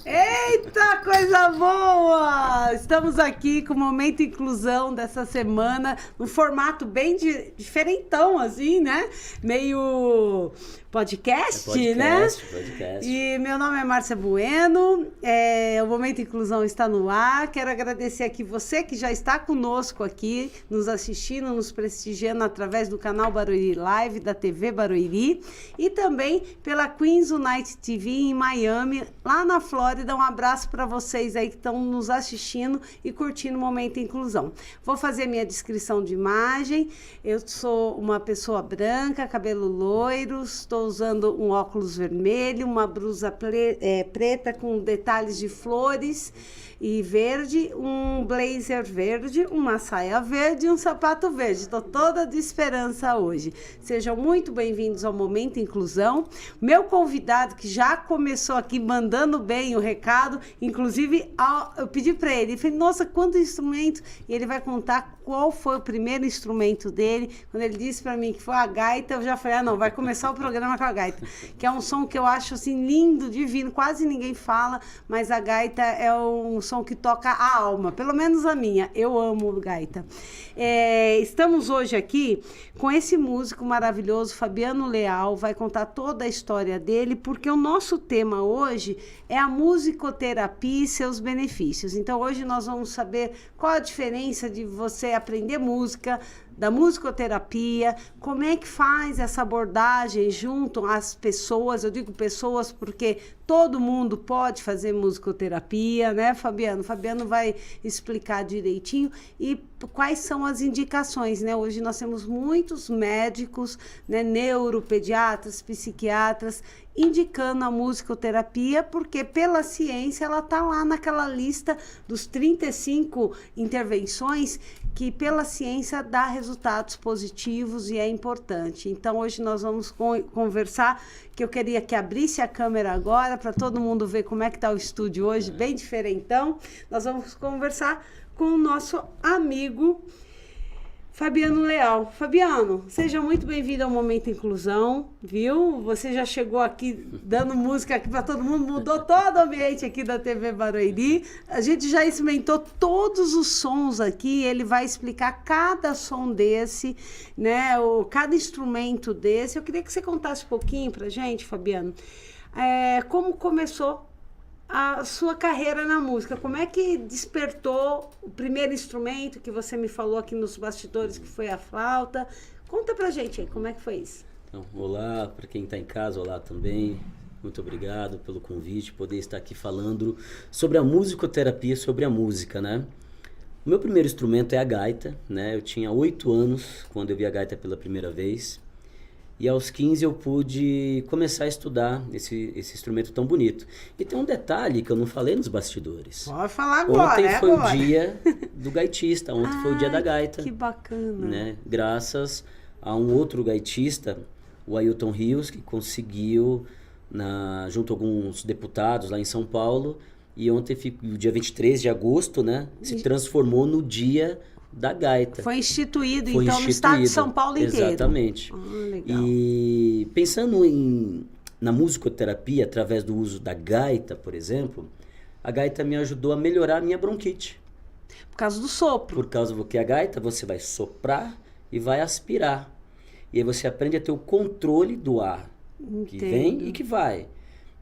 Eita, coisa boa! Estamos aqui com o Momento Inclusão dessa semana, num formato bem diferentão, assim, né? Meio podcast, né? Podcast. E meu nome é Márcia Bueno, o Momento Inclusão está no ar. Quero agradecer aqui você que já está conosco aqui, nos assistindo, nos prestigiando através do canal Barueri Live, da TV Barueri, e também pela Queens Unite TV em Miami, lá na Flórida. Um abraço para vocês aí que estão nos assistindo e curtindo o Momento Inclusão. Vou fazer minha descrição de imagem. Eu sou uma pessoa branca, cabelo loiro, estou usando um óculos vermelho, uma blusa preta com detalhes de flores e verde, um blazer verde, uma saia verde e um sapato verde. Estou toda de esperança hoje. Sejam muito bem-vindos ao Momento Inclusão. Meu convidado, que já começou aqui mandando bem o recado, inclusive eu pedi para ele, falei, nossa, quanto instrumento! E ele vai contar qual foi o primeiro instrumento dele. Quando ele disse para mim que foi a gaita, eu já falei, não, vai começar o programa com a gaita, que é um som que eu acho assim lindo, divino, quase ninguém fala, mas a gaita é um som que toca a alma, pelo menos a minha. Eu amo gaita. Estamos hoje aqui com esse músico maravilhoso, Fabiano Leal, vai contar toda a história dele, porque o nosso tema hoje é a musicoterapia e seus benefícios. Então hoje nós vamos saber qual a diferença de você aprender música, da musicoterapia, como é que faz essa abordagem junto às pessoas. Eu digo pessoas porque todo mundo pode fazer musicoterapia, né, Fabiano? Fabiano vai explicar direitinho e quais são as indicações, né? Hoje nós temos muitos médicos, né, neuropediatras, psiquiatras, indicando a musicoterapia, porque pela ciência ela está lá naquela lista dos 35 intervenções que pela ciência dá resultados positivos e é importante. Então hoje nós vamos conversar, que eu queria que abrisse a câmera agora para todo mundo ver como é que está o estúdio hoje, bem diferentão. Nós vamos conversar com o nosso amigo Fabiano Leal. Fabiano, seja muito bem-vindo ao Momento Inclusão, viu? Você já chegou aqui dando música aqui para todo mundo, mudou todo o ambiente aqui da TV Barueri. A gente já experimentou todos os sons aqui, ele vai explicar cada som desse, né? Cada instrumento desse. Eu queria que você contasse um pouquinho pra gente, Fabiano, como começou a sua carreira na música. Como é que despertou o primeiro instrumento que você me falou aqui nos bastidores, que foi a flauta? Conta pra gente aí, como é que foi isso? Então, olá, para quem está em casa, olá também. Muito obrigado pelo convite, poder estar aqui falando sobre a musicoterapia, sobre a música, né? O meu primeiro instrumento é a gaita, né? Eu tinha 8 anos quando eu vi a gaita pela primeira vez. E aos 15 eu pude começar a estudar esse instrumento tão bonito. E tem um detalhe que eu não falei nos bastidores. Pode falar agora, Ontem foi o dia do gaitista, ontem foi o dia da gaita. Que bacana. Né? Graças a um outro gaitista, o Ailton Rios, que conseguiu, junto a alguns deputados lá em São Paulo, e ontem, o dia 23 de agosto, né, se transformou no dia da gaita. Foi instituído, então, no estado de São Paulo inteiro. Exatamente. Legal. E pensando na musicoterapia, através do uso da gaita, por exemplo, a gaita me ajudou a melhorar a minha bronquite. Por causa do sopro. Por causa que a gaita você vai soprar e vai aspirar. E aí você aprende a ter o controle do ar que vem e que vai.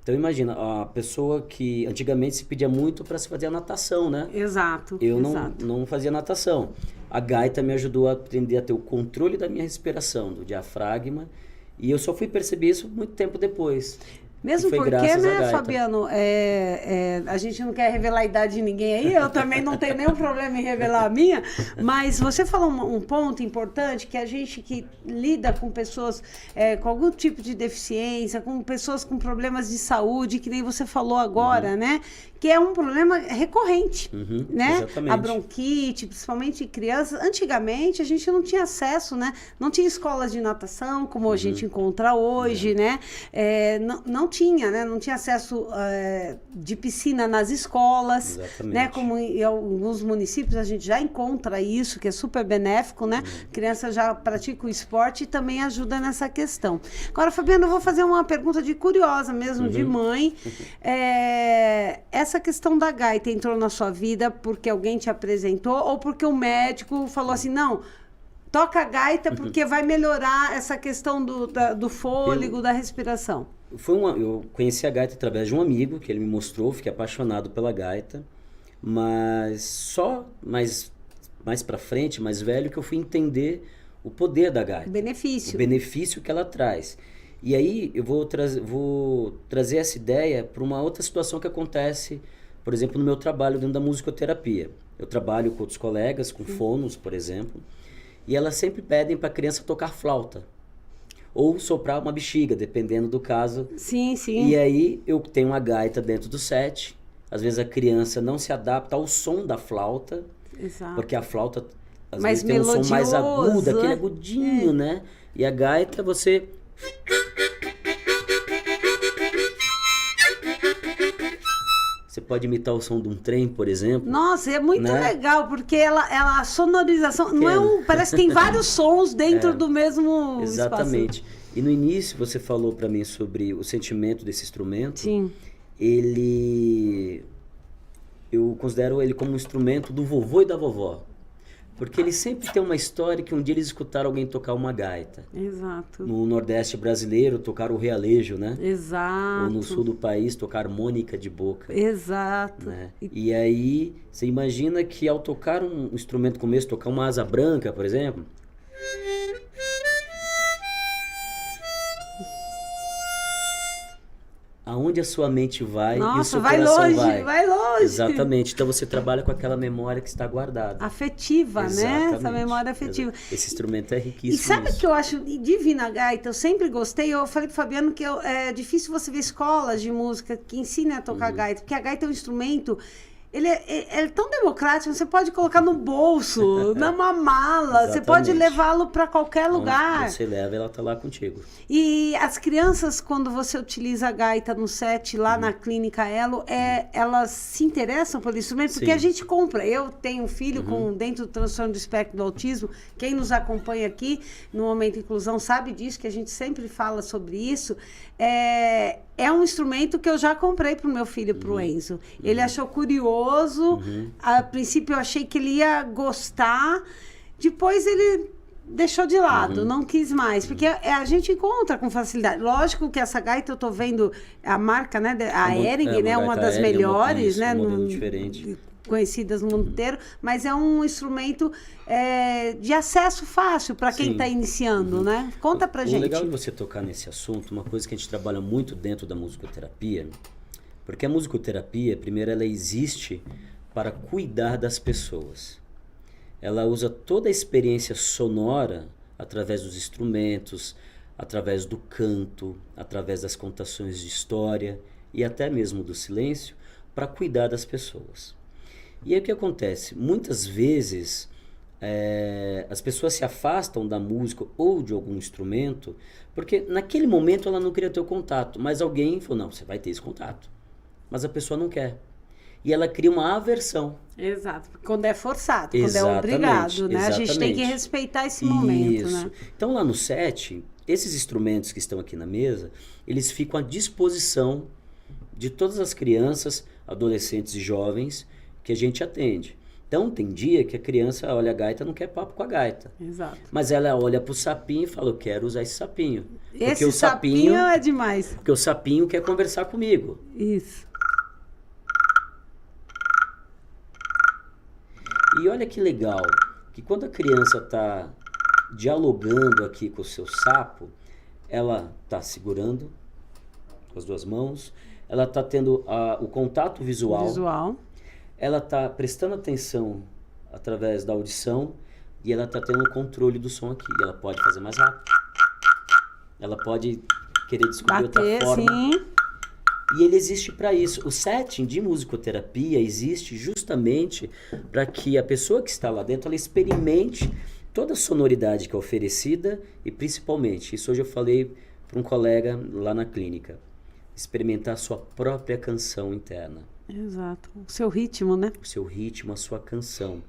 Então imagina, a pessoa que antigamente se pedia muito para se fazer a natação, né? Exato. Eu não fazia natação. A gaita me ajudou a aprender a ter o controle da minha respiração, do diafragma, e eu só fui perceber isso muito tempo depois. Mesmo porque, né, Fabiano, a gente não quer revelar a idade de ninguém aí, eu também não tenho nenhum problema em revelar a minha, mas você falou um ponto importante, que a gente que lida com pessoas com algum tipo de deficiência, com pessoas com problemas de saúde, que nem você falou agora, né? Que é um problema recorrente, né? Exatamente. A bronquite, principalmente em crianças. Antigamente, a gente não tinha acesso, né? Não tinha escolas de natação, como a gente encontra hoje, né? Não tinha, né? Não tinha acesso de piscina nas escolas, Exatamente. né? Como em alguns municípios a gente já encontra isso, que é super benéfico, né? Criança já pratica o esporte e também ajuda nessa questão. Agora, Fabiano, eu vou fazer uma pergunta curiosa mesmo, de mãe. Essa questão da gaita entrou na sua vida porque alguém te apresentou ou porque o médico falou assim, não, toca a gaita porque vai melhorar essa questão do fôlego, da respiração? Eu conheci a gaita através de um amigo que ele me mostrou, fiquei apaixonado pela gaita, mas só mais para frente, mais velho, que eu fui entender o poder da gaita. O benefício. O benefício que ela traz. E aí eu vou trazer essa ideia para uma outra situação que acontece, por exemplo, no meu trabalho dentro da musicoterapia. Eu trabalho com outros colegas, com fonos, por exemplo, e elas sempre pedem para a criança tocar flauta ou soprar uma bexiga, dependendo do caso. Sim, sim. E aí eu tenho uma gaita dentro do set. Às vezes a criança não se adapta ao som da flauta. Exato. Porque a flauta às vezes tem um som mais agudo, aquele agudinho, né? E a gaita você... Você pode imitar o som de um trem, por exemplo. Nossa, é muito legal, porque a sonorização não parece que tem vários sons dentro do mesmo Exatamente. espaço. E no início você falou para mim sobre o sentimento desse instrumento. Sim. Eu considero ele como um instrumento do vovô e da vovó. Porque ele sempre tem uma história que um dia eles escutaram alguém tocar uma gaita. Exato. No Nordeste brasileiro, tocaram o realejo, né? Exato. Ou no sul do país, tocar harmônica de boca. Exato. Né? E aí, você imagina que ao tocar um instrumento como esse, tocar uma asa branca, por exemplo... Aonde a sua mente vai e o seu coração vai longe. Exatamente. Então você trabalha com aquela memória que está guardada. Afetiva, né? Essa memória afetiva. Esse instrumento é riquíssimo. E sabe o que eu acho divina a gaita? Eu sempre gostei. Eu falei pro Fabiano que é difícil você ver escolas de música que ensinem a tocar gaita, porque a gaita é um instrumento... Ele é tão democrático, você pode colocar no bolso, numa mala, você pode levá-lo para qualquer lugar. Onde você leva, ela tá lá contigo. E as crianças, quando você utiliza a gaita no set, lá na Clínica Elo, elas se interessam pelo instrumento, porque a gente compra. Eu tenho um filho dentro do transtorno do espectro do autismo, quem nos acompanha aqui no Momento Inclusão sabe disso, que a gente sempre fala sobre isso. É um instrumento que eu já comprei para o meu filho, para o Enzo. Ele achou curioso. A princípio eu achei que ele ia gostar. Depois ele deixou de lado, não quis mais. Porque a gente encontra com facilidade. Lógico que essa gaita eu tô vendo a marca, né? A Hering, né? Uma das melhores, né? Um modelo diferente. Conhecidas no mundo inteiro, mas é um instrumento de acesso fácil para quem está iniciando, né? Conta pra gente. O legal de você tocar nesse assunto, uma coisa que a gente trabalha muito dentro da musicoterapia, porque a musicoterapia, primeiro, ela existe para cuidar das pessoas. Ela usa toda a experiência sonora, através dos instrumentos, através do canto, através das contações de história e até mesmo do silêncio, para cuidar das pessoas. E aí o que acontece? Muitas vezes as pessoas se afastam da música ou de algum instrumento porque naquele momento ela não queria ter o contato, mas alguém falou, não, você vai ter esse contato. Mas a pessoa não quer. E ela cria uma aversão. Exato, quando é forçado, quando é obrigado, né? A gente tem que respeitar esse momento, né? Então lá no set, esses instrumentos que estão aqui na mesa, eles ficam à disposição de todas as crianças, adolescentes e jovens que a gente atende. Então, tem dia que a criança olha a gaita e não quer papo com a gaita. Exato. Mas ela olha pro sapinho e fala, eu quero usar esse sapinho. Esse sapinho é demais. Porque o sapinho quer conversar comigo. Isso. E olha que legal, que quando a criança está dialogando aqui com o seu sapo, ela está segurando com as duas mãos, ela está tendo o contato visual. Ela está prestando atenção através da audição e ela está tendo um controle do som aqui. Ela pode fazer mais rápido. Ela pode querer descobrir outra forma. Sim. E ele existe para isso. O setting de musicoterapia existe justamente para que a pessoa que está lá dentro ela experimente toda a sonoridade que é oferecida e principalmente, isso hoje eu falei para um colega lá na clínica, experimentar a sua própria canção interna. Exato. O seu ritmo, né? O seu ritmo, a sua canção.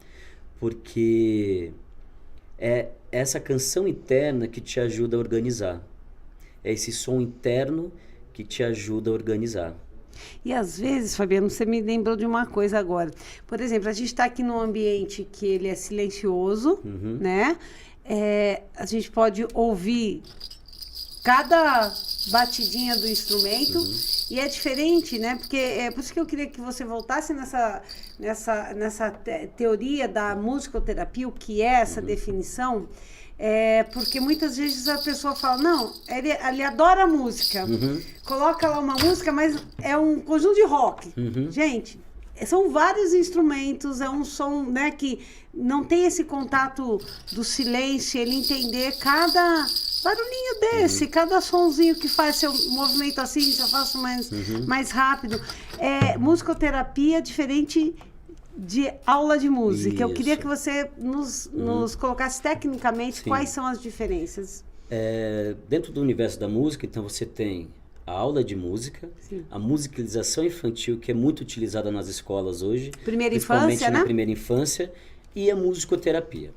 Porque é essa canção interna que te ajuda a organizar. É esse som interno que te ajuda a organizar. E às vezes, Fabiano, você me lembrou de uma coisa agora. Por exemplo, a gente está aqui num ambiente que ele é silencioso, né? A gente pode ouvir cada batidinha do instrumento e é diferente, né? Porque é por isso que eu queria que você voltasse nessa teoria da musicoterapia, o que é essa definição. Porque muitas vezes a pessoa fala, não, ele adora música, coloca lá uma música, mas é um conjunto de rock. Gente, são vários instrumentos, é um som, né, que não tem esse contato do silêncio, ele entender cada barulhinho desse, cada sonzinho que faz seu movimento assim, se eu faço mais rápido. Musicoterapia é diferente de aula de música. Isso. Eu queria que você nos colocasse tecnicamente quais são as diferenças. Dentro do universo da música, então você tem a aula de música, a musicalização infantil, que é muito utilizada nas escolas hoje. Primeira principalmente infância, na né? primeira infância, e a musicoterapia.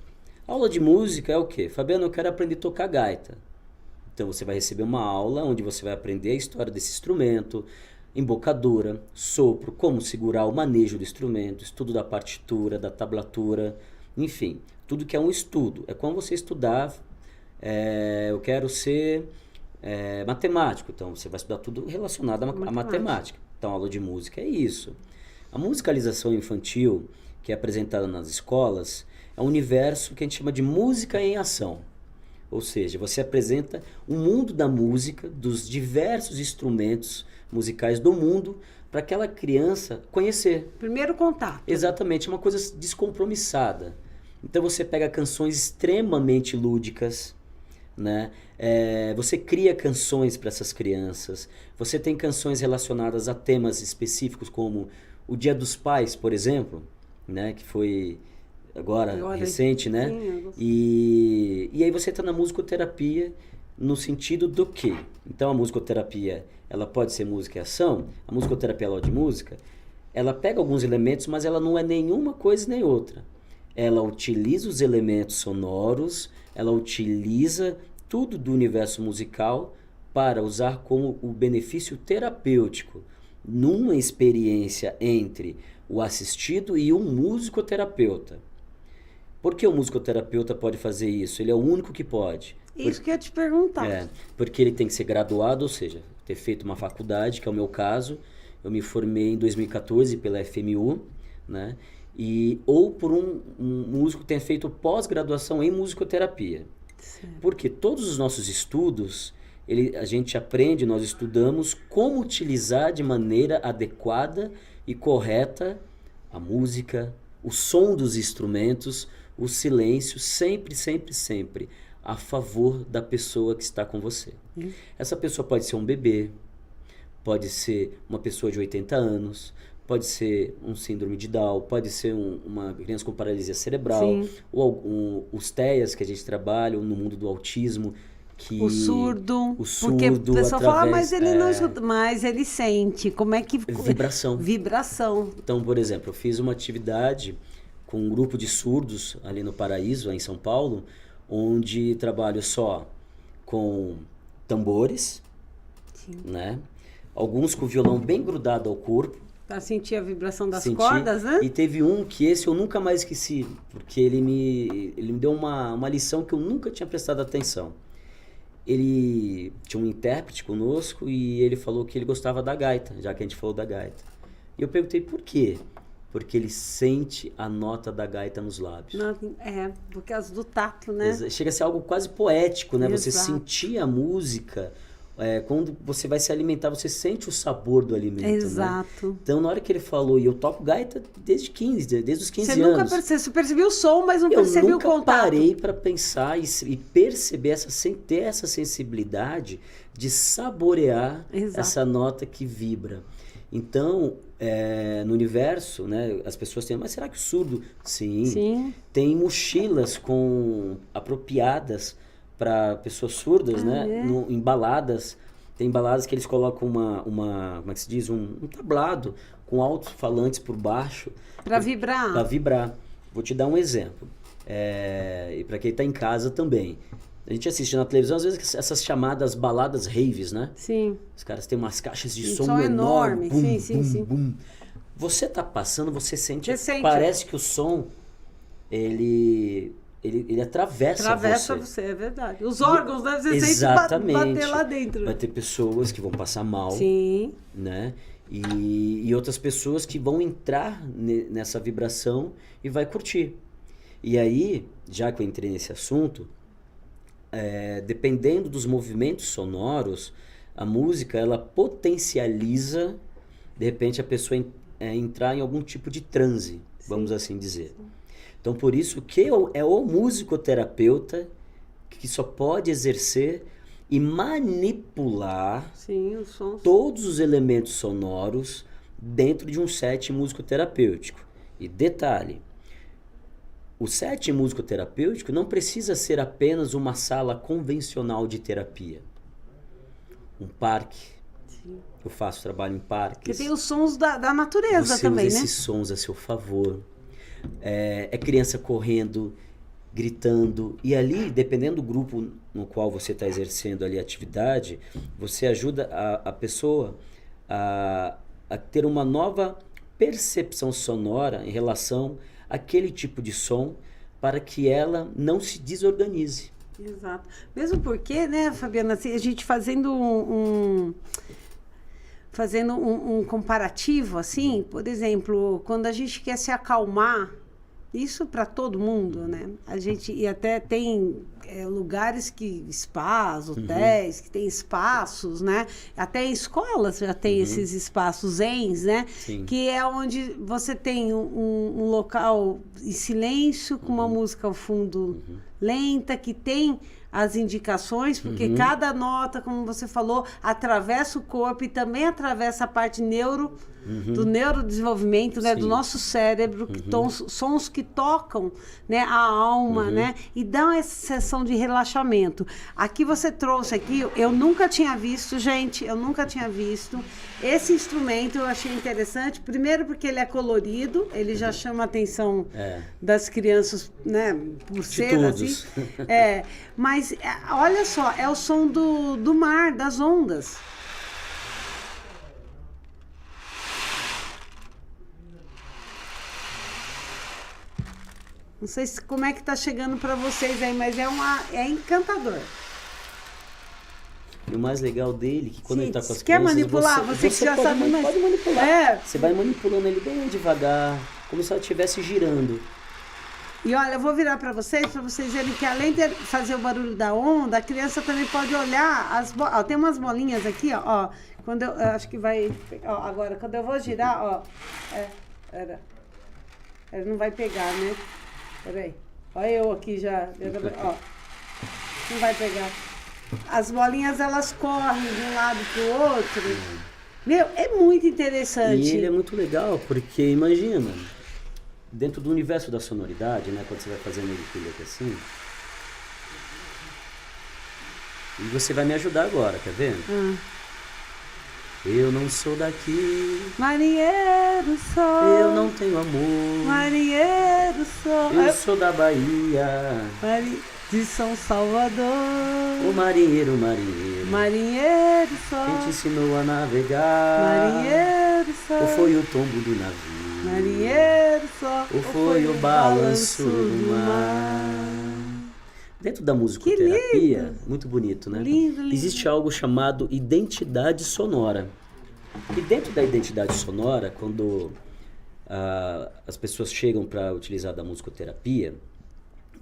A aula de música é o quê? Fabiano, eu quero aprender a tocar gaita. Então você vai receber uma aula onde você vai aprender a história desse instrumento, embocadura, sopro, como segurar o manejo do instrumento, estudo da partitura, da tablatura, enfim, tudo que é um estudo. É como você estudar, eu quero ser matemático, então você vai estudar tudo relacionado à matemática. Então a aula de música é isso. A musicalização infantil, que é apresentada nas escolas, é um universo que a gente chama de música em ação. Ou seja, você apresenta o mundo da música, dos diversos instrumentos musicais do mundo, para aquela criança conhecer. Primeiro contato. Exatamente, uma coisa descompromissada. Então você pega canções extremamente lúdicas, né? Você cria canções para essas crianças. Você tem canções relacionadas a temas específicos, como o Dia dos Pais, por exemplo, né? Que foi agora recente, né? Sim, e aí você está na musicoterapia no sentido do quê? Então a musicoterapia, ela pode ser música e ação. A musicoterapia, aula de música, ela pega alguns elementos, mas ela não é nenhuma coisa nem outra. Ela utiliza os elementos sonoros, ela utiliza tudo do universo musical para usar como o benefício terapêutico numa experiência entre o assistido e um musicoterapeuta. Por que o musicoterapeuta pode fazer isso? Ele é o único que pode. Isso que eu ia te perguntar. Porque ele tem que ser graduado, ou seja, ter feito uma faculdade, que é o meu caso. Eu me formei em 2014 pela FMU, né? Ou por um músico que tenha feito pós-graduação em musicoterapia. Certo. Porque todos os nossos estudos, a gente aprende, nós estudamos como utilizar de maneira adequada e correta a música, o som dos instrumentos, o silêncio, sempre, sempre, sempre a favor da pessoa que está com você. Essa pessoa pode ser um bebê, pode ser uma pessoa de 80 anos, pode ser um síndrome de Down, pode ser uma criança com paralisia cerebral, ou os TEAs que a gente trabalha no mundo do autismo. O surdo, porque o pessoal fala, mas ele não escuta, mas ele sente, como é que... Vibração. Vibração. Então, por exemplo, eu fiz uma atividade com um grupo de surdos ali no Paraíso, em São Paulo, onde trabalho só com tambores, né? Alguns com o violão bem grudado ao corpo. Para sentir a vibração das cordas, né? E teve um que esse eu nunca mais esqueci, porque ele me deu uma lição que eu nunca tinha prestado atenção. Ele tinha um intérprete conosco e ele falou que ele gostava da gaita, já que a gente falou da gaita. E eu perguntei por quê? Porque ele sente a nota da gaita nos lábios. Por causa do tato, né? Chega a ser algo quase poético, né? Exato. Você sentir a música, quando você vai se alimentar, você sente o sabor do alimento, Exato. né? Então, na hora que ele falou, e eu toco gaita desde os 15 você anos. Você percebeu o som, mas não percebeu o contato. Eu nunca parei para pensar e perceber, ter essa sensibilidade de saborear essa nota que vibra. Então, no universo, né, as pessoas têm, mas será que o surdo? Sim. Tem mochilas apropriadas para pessoas surdas, né, embaladas Tem baladas que eles colocam como é que se diz? Um tablado com alto-falantes por baixo. Para vibrar. Para vibrar. Vou te dar um exemplo. E para quem está em casa também. A gente assiste na televisão, às vezes, essas chamadas baladas raves, né? Sim. Os caras têm umas caixas de som enorme. Bum, Sim, bum, sim. bum. Você tá passando, você sente. Parece que o som, ele atravessa você, é verdade. Os órgãos, né? Você sente bater lá dentro. Vai ter pessoas que vão passar mal. Sim. Né? E outras pessoas que vão entrar nessa vibração e vai curtir. E aí, já que eu entrei nesse assunto, dependendo dos movimentos sonoros, a música, ela potencializa, de repente, a pessoa entrar em algum tipo de transe, vamos assim dizer. Então, por isso que é o musicoterapeuta que só pode exercer e manipular os sons. Todos os elementos sonoros dentro de um set musicoterapêutico. E detalhe, o set musicoterapêutico não precisa ser apenas uma sala convencional de terapia. Um parque. Sim. Eu faço trabalho em parques. Porque tem os sons da natureza você também, usa né? esses sons a seu favor. É criança correndo, gritando. E ali, dependendo do grupo no qual você está exercendo ali a atividade, você ajuda a pessoa a ter uma nova percepção sonora em relação àquele tipo de som, para que ela não se desorganize. Exato. Mesmo porque, né, Fabiana, assim, a gente fazendo um comparativo, assim, por exemplo, quando a gente quer se acalmar, isso para todo mundo, né? A gente, e até tem lugares spas, hotéis, que tem espaços, né? Até em escolas já tem esses espaços zens, né? Sim. Que é onde você tem um local em silêncio, com uma música ao fundo lenta, que tem as indicações, porque cada nota, como você falou, atravessa o corpo e também atravessa a parte do neurodesenvolvimento, né, do nosso cérebro, sons que tocam, né, a alma, né, e dão essa sensação de relaxamento. Aqui você trouxe aqui, eu nunca tinha visto, gente, esse instrumento. Eu achei interessante, primeiro porque ele é colorido, ele já chama a atenção das crianças, né, por ser assim. Mas olha só, é o som do mar, das ondas. Não sei como é que tá chegando para vocês aí, mas é encantador. E o mais legal dele, que quando ele tá com as crianças... Quer manipular? Você que já sabe, mas... Pode manipular. Você vai manipulando ele bem devagar, como se ela estivesse girando. E olha, eu vou virar para vocês verem que além de fazer o barulho da onda, a criança também pode olhar tem umas bolinhas aqui, ó. Quando eu acho que vai... Ó, agora, quando eu vou girar, ó... Ele não vai pegar, né? Peraí. Olha eu aqui já. Ó. Não vai pegar. As bolinhas, elas correm de um lado pro outro. Meu, é muito interessante. E ele é muito legal, porque imagina, dentro do universo da sonoridade, né? Quando você vai fazendo ele assim. E você vai me ajudar agora, quer ver? Eu não sou daqui. Marinheiro sou. Eu não tenho amor. Marinheiro sou. Eu sou da Bahia. De São Salvador. O marinheiro. Marinheiro sou. Quem te ensinou a navegar? Marinheiro sou. Ou foi o tombo do navio? Marinheiro sou. Ou foi o balanço do mar? Dentro da musicoterapia, muito bonito, né? Lindo. Existe algo chamado identidade sonora. E dentro da identidade sonora, quando as pessoas chegam para utilizar da musicoterapia,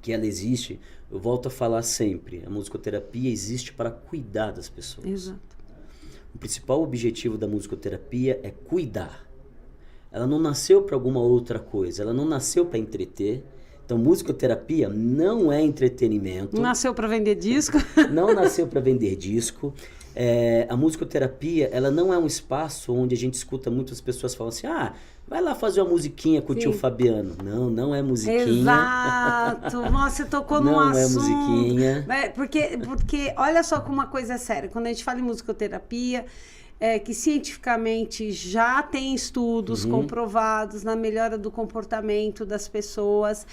que ela existe, eu volto a falar sempre, a musicoterapia existe para cuidar das pessoas. Exato. O principal objetivo da musicoterapia é cuidar. Ela não nasceu para alguma outra coisa, ela não nasceu para entreter. Então, musicoterapia não é entretenimento. Não nasceu para vender disco. Não nasceu para vender disco. A musicoterapia, ela não é um espaço onde a gente escuta muitas pessoas falando assim, vai lá fazer uma musiquinha com o tio Fabiano. Não, não é musiquinha. Exato. Nossa, você tocou num assunto. Não é musiquinha. Porque olha só como uma coisa é séria. Quando a gente fala em musicoterapia, que cientificamente já tem estudos comprovados na melhora do comportamento das pessoas.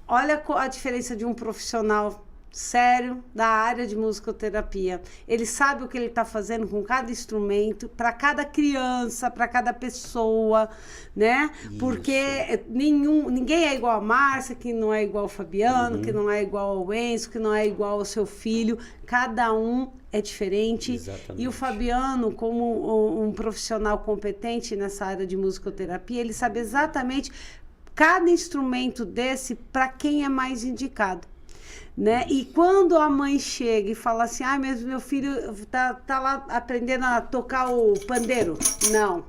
Olha a diferença de um profissional sério da área de musicoterapia. Ele sabe o que ele está fazendo com cada instrumento, para cada criança, para cada pessoa, né? Isso. Porque ninguém é igual a Márcia, que não é igual ao Fabiano, que não é igual ao Enzo, que não é igual ao seu filho. Cada um é diferente. Exatamente. E o Fabiano, como um profissional competente nessa área de musicoterapia, ele sabe exatamente cada instrumento desse para quem é mais indicado. Né? E quando a mãe chega e fala assim, meu filho tá lá aprendendo a tocar o pandeiro. Não,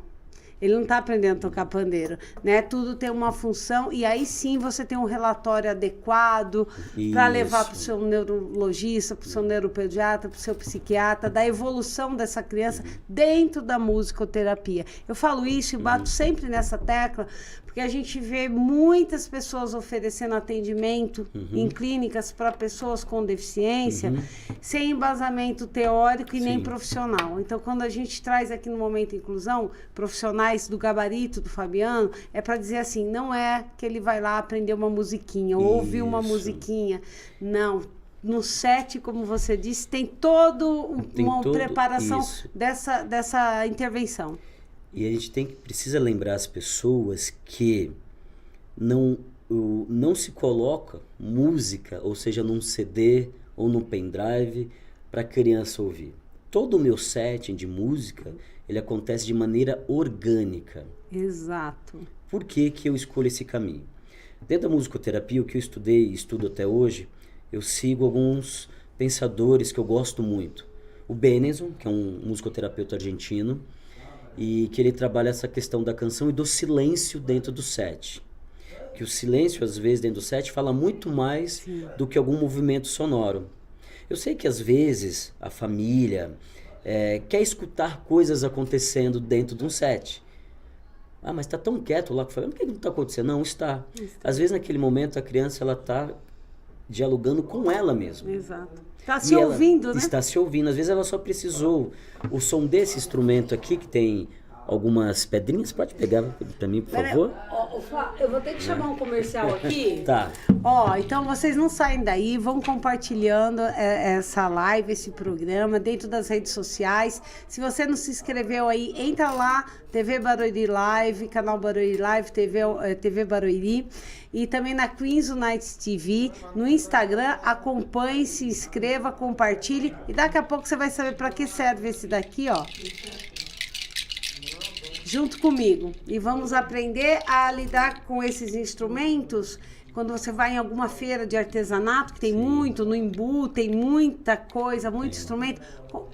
ele não está aprendendo a tocar pandeiro, né? Tudo tem uma função e aí sim você tem um relatório adequado para levar para o seu neurologista, para o seu neuropediatra, para o seu psiquiatra, da evolução dessa criança dentro da musicoterapia. Eu falo isso e bato sempre nessa tecla, porque a gente vê muitas pessoas oferecendo atendimento em clínicas para pessoas com deficiência, sem embasamento teórico e nem profissional. Então, quando a gente traz aqui no Momento Inclusão, profissionais do gabarito do Fabiano, é para dizer assim, não é que ele vai lá aprender uma musiquinha, ouvir uma musiquinha. Não. No set, como você disse, tem uma preparação dessa intervenção. E a gente precisa lembrar as pessoas que não se coloca música, ou seja, num CD ou num pendrive, para a criança ouvir. Todo o meu setting de música, ele acontece de maneira orgânica. Exato. Por que eu escolho esse caminho? Dentro da musicoterapia, o que eu estudei e estudo até hoje, eu sigo alguns pensadores que eu gosto muito. O Benenson, que é um musicoterapeuta argentino, e que ele trabalha essa questão da canção e do silêncio dentro do set. Que o silêncio, às vezes, dentro do set, fala muito mais do que algum movimento sonoro. Eu sei que, às vezes, a família quer escutar coisas acontecendo dentro de um set. Mas está tão quieto lá, falando, o que não está acontecendo? Não, está. Às vezes, naquele momento, a criança está dialogando com ela mesma. Exato. Está se ouvindo, né? Está se ouvindo. Às vezes ela só precisou o som desse instrumento aqui, que tem algumas pedrinhas. Pode pegar para mim, por favor? Eu vou ter que chamar um comercial aqui. Tá. Então vocês não saem daí, vão compartilhando essa live, esse programa, dentro das redes sociais. Se você não se inscreveu aí, entra lá, TV Barueri Live, canal Barueri Live, TV Barueri. E também na Queens United TV, no Instagram, acompanhe, se inscreva, compartilhe. E daqui a pouco você vai saber para que serve esse daqui, ó. Junto comigo. E vamos aprender a lidar com esses instrumentos. Quando você vai em alguma feira de artesanato, que tem muito, no Embu, tem muita coisa, muito instrumento.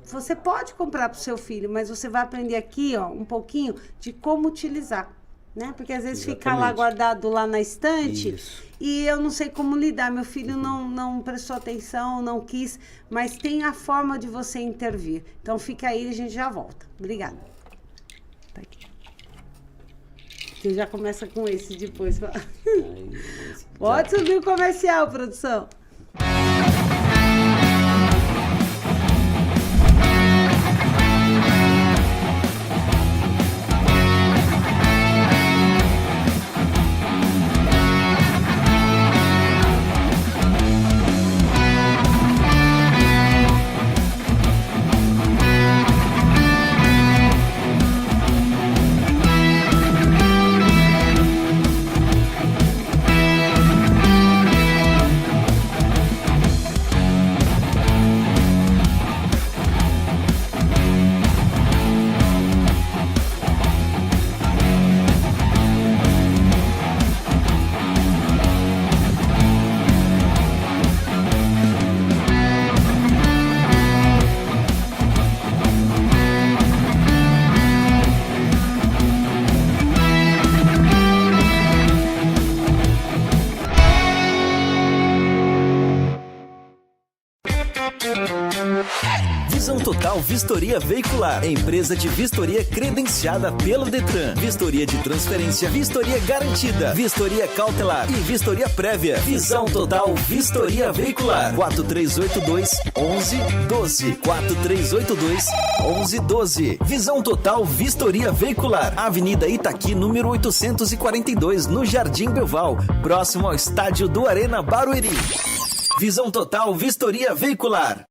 Você pode comprar para o seu filho, mas você vai aprender aqui, ó, um pouquinho de como utilizar. Né? Porque às vezes fica lá guardado lá na estante e eu não sei como lidar. Meu filho não prestou atenção, não quis, mas tem a forma de você intervir. Então fica aí e a gente já volta. Obrigada. Tá aqui. Você já começa com esse depois. Pode subir o comercial, produção. Total Vistoria Veicular, empresa de vistoria credenciada pelo Detran. Vistoria de transferência, vistoria garantida, vistoria cautelar e vistoria prévia. Visão Total Vistoria Veicular. 4382-1112. 4382-1112. Visão Total Vistoria Veicular. Avenida Itaqui, número 842, no Jardim Belval, próximo ao estádio do Arena Barueri. Visão Total Vistoria Veicular.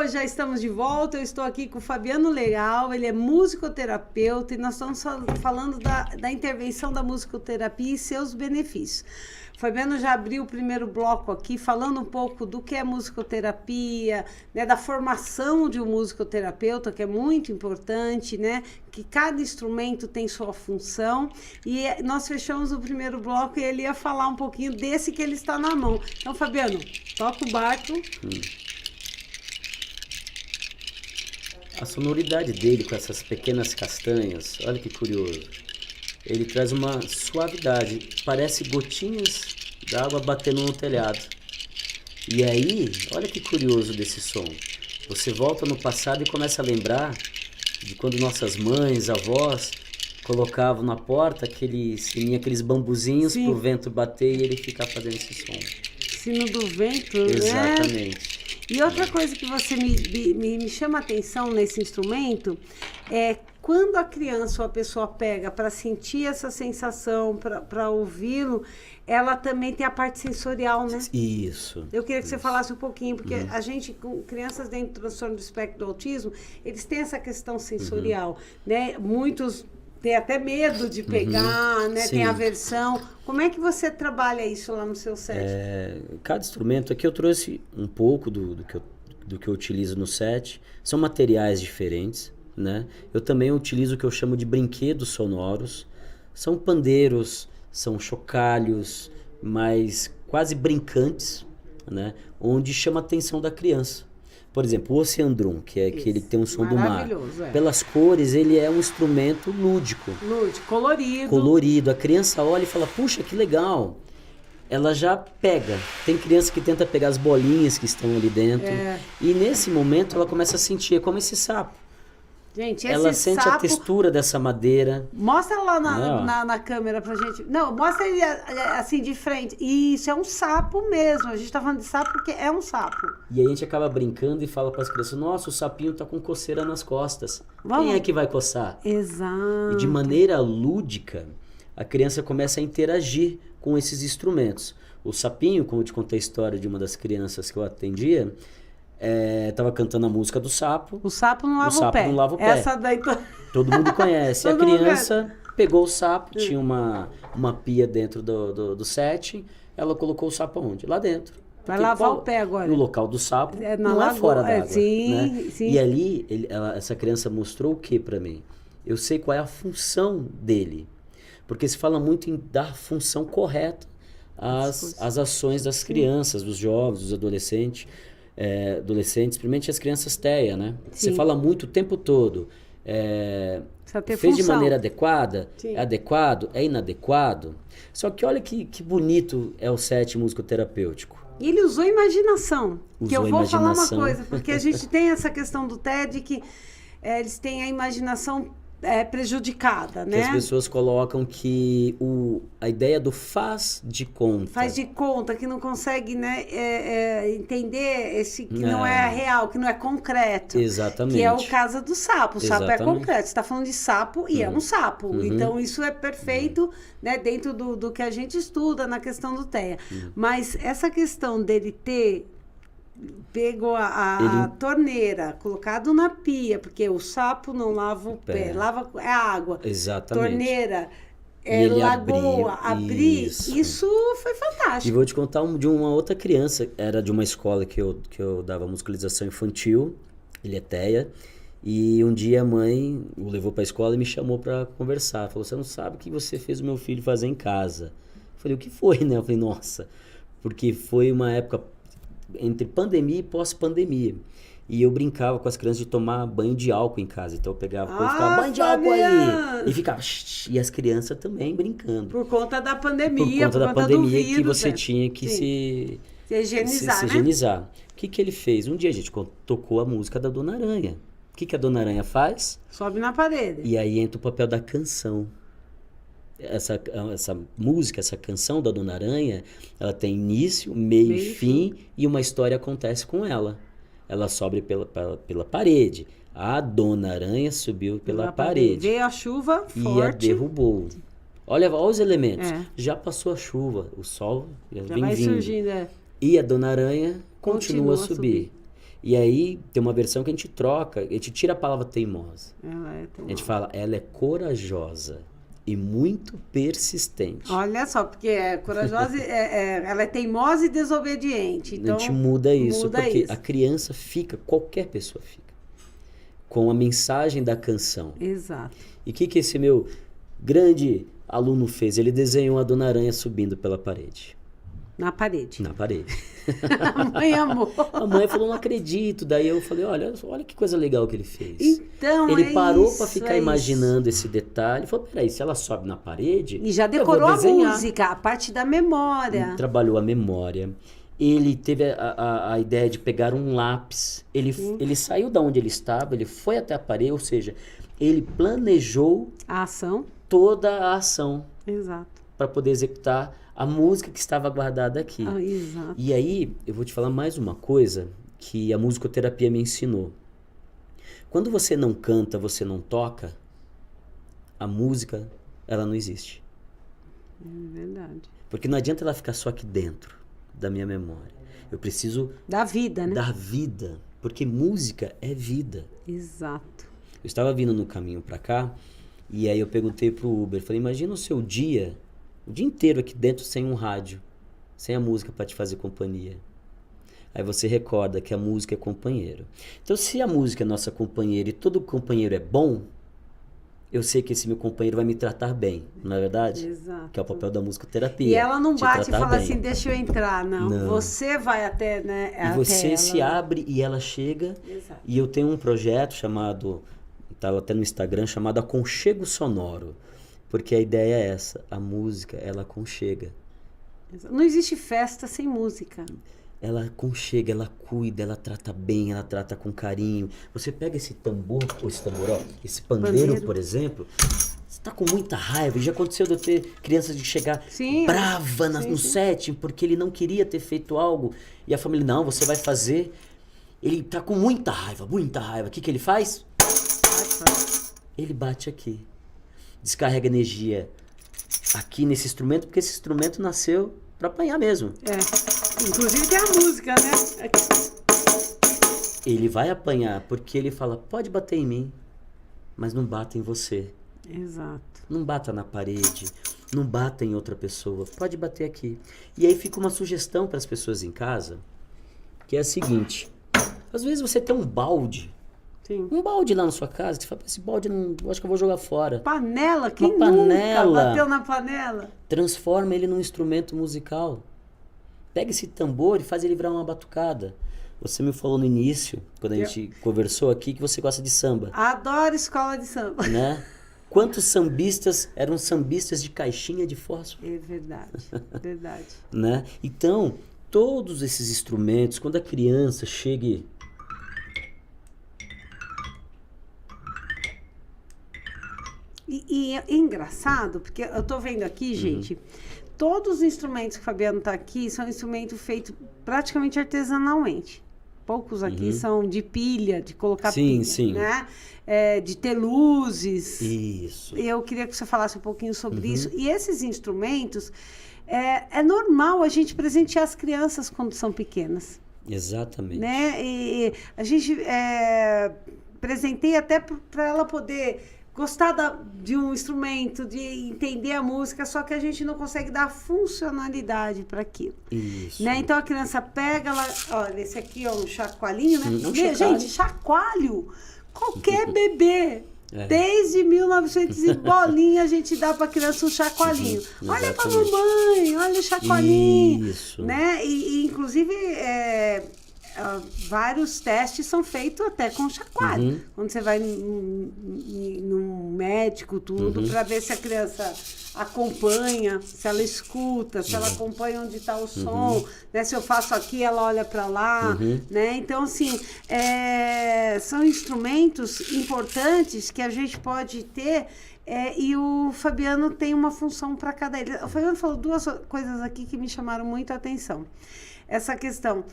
Já estamos de volta, eu estou aqui com o Fabiano Leal, ele é musicoterapeuta e nós estamos falando da intervenção da musicoterapia e seus benefícios. O Fabiano já abriu o primeiro bloco aqui, falando um pouco do que é musicoterapia, né, da formação de um musicoterapeuta, que é muito importante, né, que cada instrumento tem sua função, e nós fechamos o primeiro bloco e ele ia falar um pouquinho desse que ele está na mão. Então, Fabiano, toca o barco. A sonoridade dele com essas pequenas castanhas, olha que curioso. Ele traz uma suavidade, parece gotinhas d'água batendo no telhado. E aí, olha que curioso desse som. Você volta no passado e começa a lembrar de quando nossas mães, avós, colocavam na porta aqueles bambuzinhos para o vento bater e ele ficar fazendo esse som. Sino do vento, exatamente. Né? E outra coisa que você me chama a atenção nesse instrumento é quando a criança ou a pessoa pega para sentir essa sensação, para ouvi-lo, ela também tem a parte sensorial, né? Isso. Eu queria que você falasse um pouquinho, porque a gente, com crianças dentro do transtorno do espectro do autismo, eles têm essa questão sensorial, né? Muitos têm até medo de pegar, né? Tem aversão. Como é que você trabalha isso lá no seu set? Cada instrumento, aqui eu trouxe um pouco do que eu utilizo no set. São materiais diferentes, né? Eu também utilizo o que eu chamo de brinquedos sonoros. São pandeiros, são chocalhos, mas quase brincantes, né? Onde chama a atenção da criança. Por exemplo, o Ocean Drum, que é aquele que tem um som do mar. Pelas cores, ele é um instrumento lúdico. Lúdico, colorido. Colorido. A criança olha e fala, puxa, que legal. Ela já pega. Tem criança que tenta pegar as bolinhas que estão ali dentro. E nesse momento ela começa a sentir, é como esse sapo. Gente, ela sente a textura dessa madeira. Mostra lá na câmera pra gente. Não, mostra ele assim de frente. Isso, é um sapo mesmo. A gente tá falando de sapo porque é um sapo. E aí a gente acaba brincando e fala pras crianças, nossa, o sapinho tá com coceira nas costas. Vamos. Quem é que vai coçar? Exato. E de maneira lúdica, a criança começa a interagir com esses instrumentos. O sapinho, como eu te contei a história de uma das crianças que eu atendia, tava cantando a música do sapo. O sapo não lava o pé. Não lava o pé. Essa daí... Todo mundo conhece. A criança pegou o sapo, tinha uma pia dentro do set, ela colocou o sapo onde? Lá dentro. Vai lavar o pé agora. No local do sapo, não é fora d'água. Né? E ali, essa criança mostrou o que para mim? Eu sei qual é a função dele. Porque se fala muito em dar função correta às ações das crianças, dos jovens, dos adolescentes, principalmente as crianças TEA, né? Sim. Você fala muito o tempo todo. Fez de maneira adequada? Sim. É adequado? É inadequado? Só que olha que bonito é o set musicoterapêutico. E ele usou imaginação. Que eu vou falar uma coisa, porque a gente tem essa questão do TED que eles têm a imaginação prejudicada, Que né? as pessoas colocam que a ideia do faz de conta. Faz de conta, que não consegue, né, entender que não é real, que não é concreto. Exatamente. Que é o caso do sapo. O sapo é Exatamente. concreto. Você está falando de sapo e é um sapo. Então, isso é perfeito, né, dentro do que a gente estuda na questão do TEA. Mas essa questão dele ter pego a torneira, colocado na pia, porque o sapo não lava o pé, lava a água. Exatamente. Torneira, ele lagoa, abrir, isso. Isso foi fantástico. E vou te contar de uma outra criança, era de uma escola que eu dava muscularização infantil, ele é TEA, e um dia a mãe o levou para a escola e me chamou para conversar. Falou, você não sabe o que você fez o meu filho fazer em casa. Eu falei, o que foi, né? Eu falei, nossa, porque foi uma época entre pandemia e pós-pandemia. E eu brincava com as crianças de tomar banho de álcool em casa. Então eu pegava, ficava banho de álcool aí. E ficava, e as crianças também brincando. Por conta da pandemia, por conta da pandemia do vírus, que você né? tinha que se higienizar, se né? higienizar. O que ele fez? Um dia a gente tocou a música da Dona Aranha. O que a Dona Aranha faz? Sobe na parede. E aí entra o papel da canção. Essa música, essa canção da Dona Aranha, ela tem início, meio e fim, e uma história acontece com ela. Ela sobe pela parede. A Dona Aranha subiu pela parede. Veio a chuva e forte. a derrubou. Olha os elementos. Já passou a chuva, o sol Já vem vai vindo. surgindo. E a Dona Aranha continua a subir. E aí tem uma versão que a gente troca, a gente tira a palavra teimosa. Ela é teimosa. A gente fala, ela é corajosa e muito persistente. Olha só, porque é corajosa, ela é teimosa e desobediente. Então, a gente muda isso, porque isso. a criança fica, qualquer pessoa fica, com a mensagem da canção. Exato. E o que esse meu grande aluno fez? Ele desenhou a Dona Aranha subindo pela parede. Na parede. Na parede. A mãe amou. A mãe falou, não acredito. Daí eu falei, olha que coisa legal que ele fez. Então, ele parou para ficar imaginando esse detalhe. Falou, peraí, se ela sobe na parede... E já decorou a música, a parte da memória. Ele trabalhou a memória. Ele teve a ideia de pegar um lápis. Ele saiu da onde ele estava, ele foi até a parede, ou seja, ele planejou... A ação. Toda a ação. Exato. Para poder executar a música que estava guardada aqui. Exato. E aí, eu vou te falar mais uma coisa que a musicoterapia me ensinou. Quando você não canta, você não toca, a música, ela não existe. É verdade. Porque não adianta ela ficar só aqui dentro da minha memória. Eu preciso... Da vida, né? Da vida. Porque música é vida. Exato. Eu estava vindo no caminho para cá, e aí eu perguntei pro Uber, falei, imagina o seu dia... O dia inteiro aqui dentro sem um rádio, sem a música para te fazer companhia. Aí você recorda que a música é companheiro. Então, se a música é nossa companheira e todo companheiro é bom, eu sei que esse meu companheiro vai me tratar bem, não é verdade? Exato. Que é o papel da musicoterapia. E ela não bate e fala bem. assim, deixa eu entrar, não. Você vai até, né? E você se abre e ela chega. Exato. E eu tenho um projeto chamado, tá até no Instagram, chamado Aconchego Sonoro. Porque a ideia é essa, a música, ela aconchega. Não existe festa sem música. Ela aconchega, ela cuida, ela trata bem, ela trata com carinho. Você pega esse tambor, esse pandeiro, por exemplo, você tá com muita raiva. Já aconteceu de eu ter crianças de chegar brava no set, porque ele não queria ter feito algo. E a família, não, você vai fazer. Ele tá com muita raiva, muita raiva. O que ele faz? Ele bate aqui. Descarrega energia aqui nesse instrumento, porque esse instrumento nasceu para apanhar mesmo. Inclusive tem a música, né? Ele vai apanhar porque ele fala, pode bater em mim, mas não bata em você. Exato. Não bata na parede, não bata em outra pessoa, pode bater aqui. E aí fica uma sugestão para as pessoas em casa, que é a seguinte, às vezes você tem um balde, Sim. Um balde lá na sua casa, você fala, esse balde eu acho que eu vou jogar fora. Panela, quem uma panela, nunca bateu na panela? Transforma ele num instrumento musical. Pega esse tambor e faz ele virar uma batucada. Você me falou no início, quando a gente conversou aqui, que você gosta de samba. Adoro escola de samba. Né? Quantos sambistas eram sambistas de caixinha de fósforo? É verdade, verdade. Né? Então, todos esses instrumentos, quando a criança chega E é engraçado, porque eu tô vendo aqui, gente, todos os instrumentos que o Fabiano tá aqui são instrumentos feitos praticamente artesanalmente. Poucos aqui são de pilha, de colocar pilha, né? De ter luzes. Isso. Eu queria que você falasse um pouquinho sobre isso. E esses instrumentos, é normal a gente presentear as crianças quando são pequenas. Exatamente. Né? E a gente presenteia até para ela poder gostar de um instrumento, de entender a música, só que a gente não consegue dar funcionalidade para aquilo. Isso. Né? Então a criança pega, olha, esse aqui é um chacoalhinho, né? Chacoalho. Gente, chacoalho, qualquer bebê. Desde 1900 e bolinha a gente dá para a criança um chacoalhinho. Olha para a mamãe, olha o chacoalhinho. Isso. Né? E inclusive vários testes são feitos até com chacoalho. Quando você vai num médico, tudo, para ver se a criança acompanha, se ela escuta, se ela acompanha onde está o som, né? Se eu faço aqui, ela olha para lá, né? Então, assim, são instrumentos importantes que a gente pode ter, e o Fabiano tem uma função para cada ele. O Fabiano falou duas coisas aqui que me chamaram muito a atenção. Essa questão,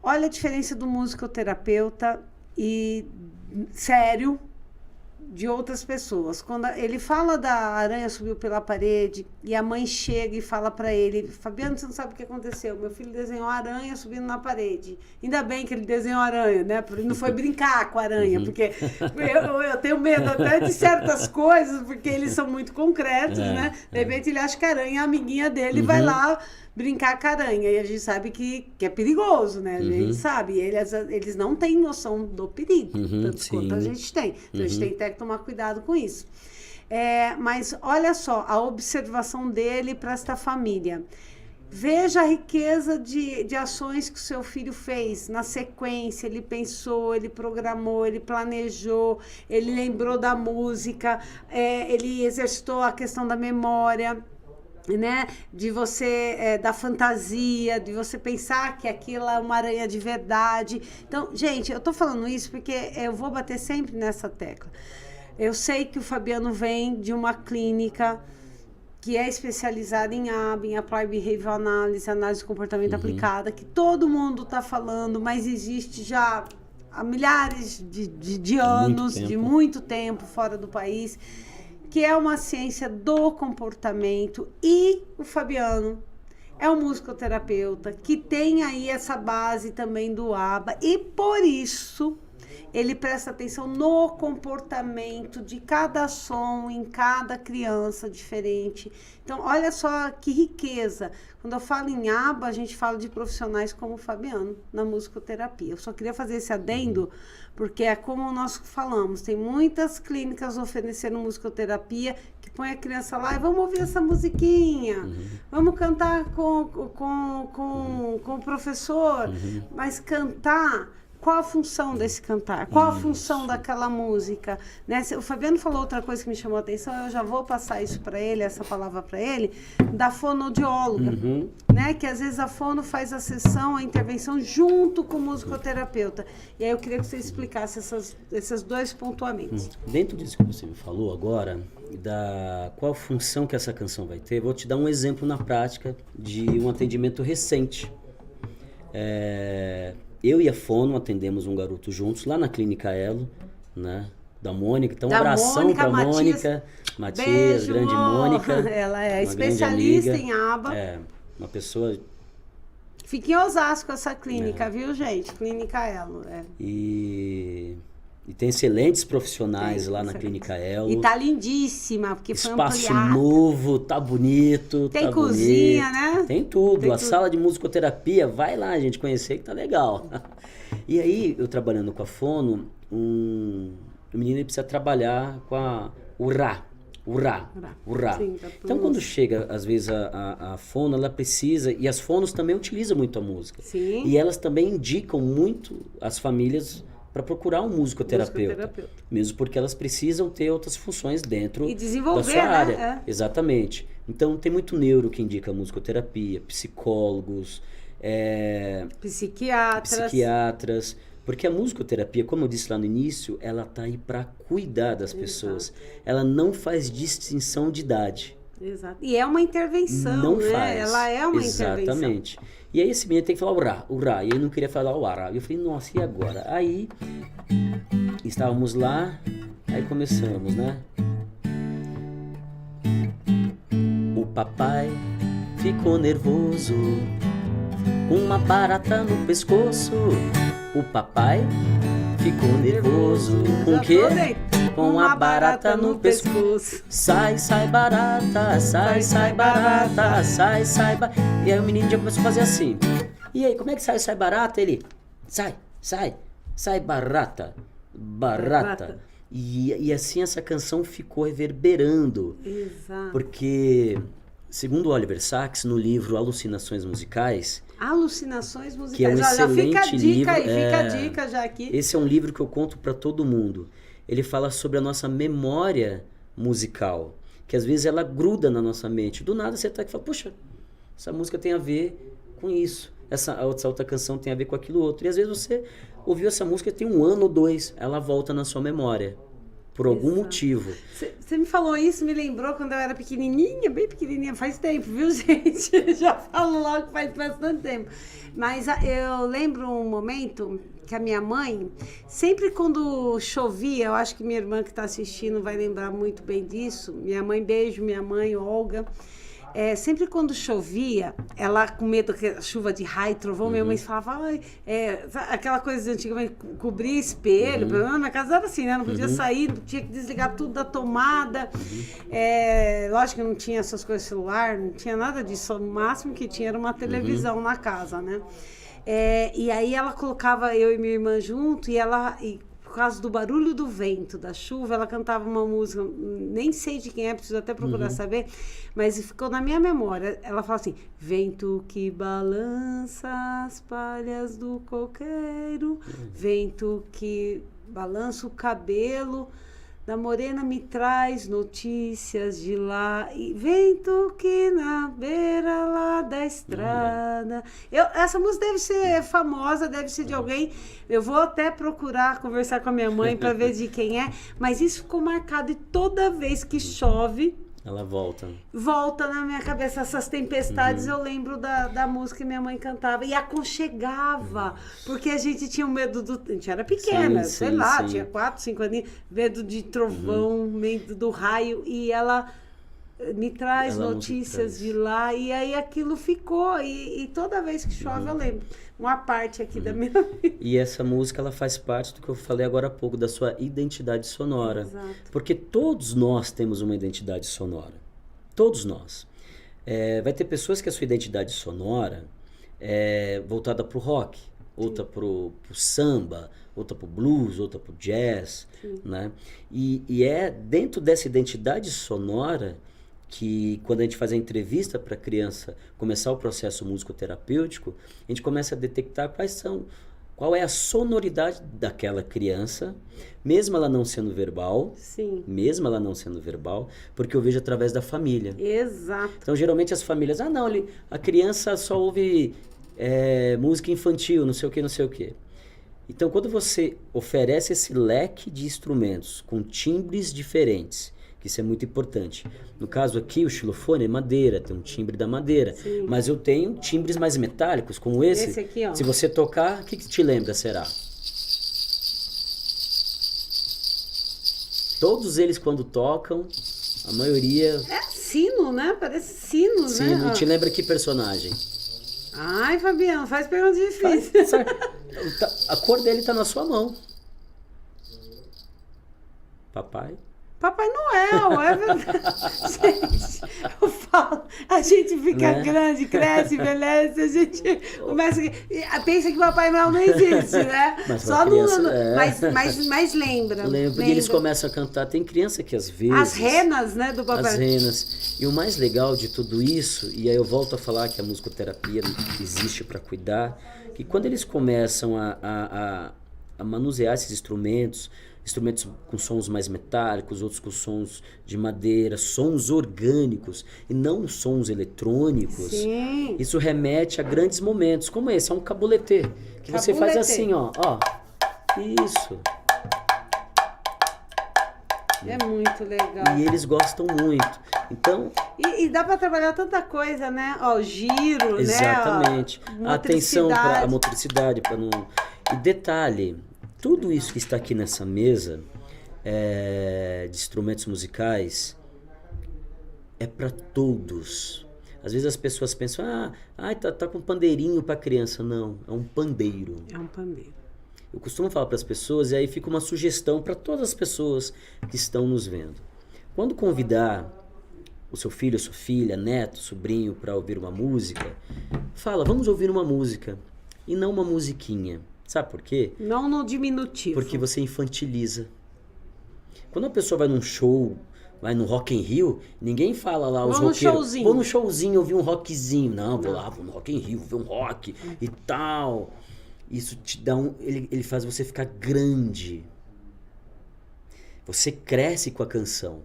olha a diferença do musicoterapeuta e sério de outras pessoas. Quando ele fala da aranha subiu pela parede e a mãe chega e fala para ele: Fabiano, você não sabe o que aconteceu, meu filho desenhou a aranha subindo na parede. Ainda bem que ele desenhou a aranha, né? Porque ele não foi brincar com a aranha, porque eu tenho medo até de certas coisas, porque eles são muito concretos, né? De repente ele acha que a aranha é a amiguinha dele e vai lá brincar com a aranha, e a gente sabe que é perigoso, né? A gente sabe, eles não têm noção do perigo, tanto quanto a gente tem. Então a gente tem até que tomar cuidado com isso. Mas olha só, a observação dele para esta família. Veja a riqueza de ações que o seu filho fez na sequência. Ele pensou, ele programou, ele planejou, ele lembrou da música, ele exercitou a questão da memória, né? De você, da fantasia, de você pensar que aquilo é uma aranha de verdade. Então, gente, eu tô falando isso porque eu vou bater sempre nessa tecla. Eu sei que o Fabiano vem de uma clínica que é especializada em ABA, em Applied Behavioral Analysis, análise de comportamento aplicada, que todo mundo está falando, mas existe já há milhares de anos, de muito tempo fora do país, que é uma ciência do comportamento, e o Fabiano é um musicoterapeuta que tem aí essa base também do ABA, e por isso ele presta atenção no comportamento de cada som em cada criança diferente. Então, olha só que riqueza. Quando eu falo em ABA, a gente fala de profissionais como o Fabiano, na musicoterapia. Eu só queria fazer esse adendo, porque é como nós falamos, tem muitas clínicas oferecendo musicoterapia que põe a criança lá e vamos ouvir essa musiquinha, vamos cantar com o professor, mas cantar... Qual a função desse cantar? Qual a função daquela música? Né? O Fabiano falou outra coisa que me chamou a atenção, eu já vou passar isso para ele, essa palavra para ele, da fonoaudióloga, né? Que às vezes a fono faz a sessão, a intervenção junto com o musicoterapeuta. E aí eu queria que você explicasse esses dois pontuamentos. Dentro disso que você me falou agora, qual a função que essa canção vai ter, vou te dar um exemplo na prática de um atendimento recente. Eu e a fono atendemos um garoto juntos lá na Clínica Elo, né? Da Mônica. Então, um abração para Mônica. Matias, beijo, grande Mônica. Ela é especialista em ABA. Uma pessoa... Fica em Osasco essa clínica, viu, gente? Clínica Elo. E tem excelentes profissionais lá na Clínica Elo. E tá lindíssima, porque foi ampliada. Espaço novo, tá bonito. Tem cozinha, bonito, né? Tem tudo. Sala de musicoterapia, vai lá, gente, conhecer que tá legal. E aí, eu trabalhando com a fono, o menino precisa trabalhar com a Urrá. Sim, então, quando chega, às vezes, a fono, ela precisa... E as fonos também utilizam muito a música. Sim. E elas também indicam muito as famílias para procurar um musicoterapeuta. Mesmo porque elas precisam ter outras funções dentro da sua área. Né? Exatamente. Então, tem muito neuro que indica musicoterapia, psicólogos, psiquiatras, Porque a musicoterapia, como eu disse lá no início, ela tá aí para cuidar das pessoas. Ela não faz distinção de idade. Exato. E é uma intervenção, Não né? faz. Ela é uma Exatamente. E aí esse menino tem que falar o rá. E ele não queria falar o ará. E eu falei, nossa, e agora? Aí estávamos lá, aí começamos, né? O papai ficou nervoso, com uma barata no pescoço. O papai ficou nervoso. Com o quê? Com uma barata no pescoço. Sai, sai barata, sai, sai barata, sai, sai barata. E aí o menino já começou a fazer assim. E aí, como é que sai, sai barata? Ele, sai, sai, sai barata, barata. E assim essa canção ficou reverberando. Exato. Porque, segundo Oliver Sacks, no livro Alucinações Musicais... Alucinações Musicais. Que é um excelente já fica a dica livro. aí, fica a dica já aqui. Esse é um livro que eu conto para todo mundo. Ele fala sobre a nossa memória musical, que às vezes ela gruda na nossa mente. Do nada você tá aqui e fala, puxa, essa música tem a ver com isso. Essa outra canção tem a ver com aquilo outro. E às vezes você ouviu essa música tem 1 ano ou 2, ela volta na sua memória. Por algum motivo. Você me falou isso, me lembrou quando eu era pequenininha, bem pequenininha, faz tempo, viu, gente? Já falo logo que faz bastante tempo. Mas eu lembro um momento que a minha mãe, sempre quando chovia, eu acho que minha irmã que está assistindo vai lembrar muito bem disso. Minha mãe, beijo, minha mãe, Olga. Sempre quando chovia, ela com medo da chuva de raio e trovão, minha mãe falava, aquela coisa de antigamente, cobrir espelho, pelo menos na minha casa era assim, né? Não podia sair, tinha que desligar tudo da tomada. Lógico que não tinha essas coisas celular, não tinha nada disso, o máximo que tinha era uma televisão na casa, né? E aí ela colocava eu e minha irmã junto e por causa do barulho do vento, da chuva, ela cantava uma música, nem sei de quem é, preciso até procurar saber, mas ficou na minha memória. Ela fala assim, vento que balança as palhas do coqueiro, vento que balança o cabelo da morena me traz notícias de lá, e vento que na beira lá da estrada. Essa música deve ser famosa, deve ser de alguém. Eu vou até procurar conversar com a minha mãe para ver de quem é, mas isso ficou marcado e toda vez que chove, ela volta. Volta na minha cabeça. Essas tempestades eu lembro da música que minha mãe cantava. E aconchegava. Porque a gente tinha um medo do... A gente era pequena, sei lá, tinha 4, 5 aninhos. Medo de trovão, medo do raio. E ela me traz notícias de lá. E aí aquilo ficou. E toda vez que chove eu lembro. Uma parte aqui da minha vida. E essa música, ela faz parte do que eu falei agora há pouco, da sua identidade sonora. Exato. Porque todos nós temos uma identidade sonora. Todos nós. Vai ter pessoas que a sua identidade sonora é voltada para o rock, outra para o samba, outra para o blues, outra para o jazz. Né? E é dentro dessa identidade sonora que quando a gente faz a entrevista para a criança começar o processo musicoterapêutico, a gente começa a detectar qual é a sonoridade daquela criança, mesmo ela não sendo verbal. Sim. Mesmo ela não sendo verbal, porque eu vejo através da família. Exato. Então, geralmente as famílias, a criança só ouve música infantil, não sei o que, não sei o que. Então, quando você oferece esse leque de instrumentos com timbres diferentes, que isso é muito importante. No caso aqui, o xilofone é madeira, tem um timbre da madeira. Sim. Mas eu tenho timbres mais metálicos, como esse. Esse aqui, ó. Se você tocar, o que te lembra, será? Todos eles, quando tocam, a maioria... É sino, né? Parece sino, né? Sino. Te lembra que personagem? Ai, Fabiano, faz pergunta difícil. A cor dele tá na sua mão. Papai. Papai Noel, é verdade. Gente, eu falo, a gente fica grande, cresce, envelhece, a gente começa a pensa que Papai Noel não existe, né? Mas só criança, mas lembra. Lembra, porque eles começam a cantar. Tem criança que às vezes... As renas, né, do Papai. As renas. E o mais legal de tudo isso, e aí eu volto a falar que a musicoterapia existe para cuidar, que quando eles começam a manusear esses instrumentos com sons mais metálicos, outros com sons de madeira, sons orgânicos e não sons eletrônicos. Sim. Isso remete a grandes momentos, como esse, é um caboletê, que você faz assim, ó. Isso. É muito legal. E eles gostam muito. Então... E dá para trabalhar tanta coisa, né? Ó, o giro, exatamente. né? Ó, a atenção para a motricidade, para não... E detalhe, tudo isso que está aqui nessa mesa de instrumentos musicais é para todos. Às vezes as pessoas pensam, tá com pandeirinho para criança. Não, é um pandeiro. É um pandeiro. Eu costumo falar para as pessoas, e aí fica uma sugestão para todas as pessoas que estão nos vendo. Quando convidar o seu filho, a sua filha, neto, sobrinho para ouvir uma música, fala, vamos ouvir uma música e não uma musiquinha. Sabe por quê? Não no diminutivo. Porque você infantiliza. Quando a pessoa vai num show, vai no Rock in Rio, ninguém fala lá os roqueiros. Vou no showzinho ouvir um rockzinho. Não, vou lá, vou no Rock in Rio, vou ver um rock e tal. Isso te dá ele faz você ficar grande. Você cresce com a canção.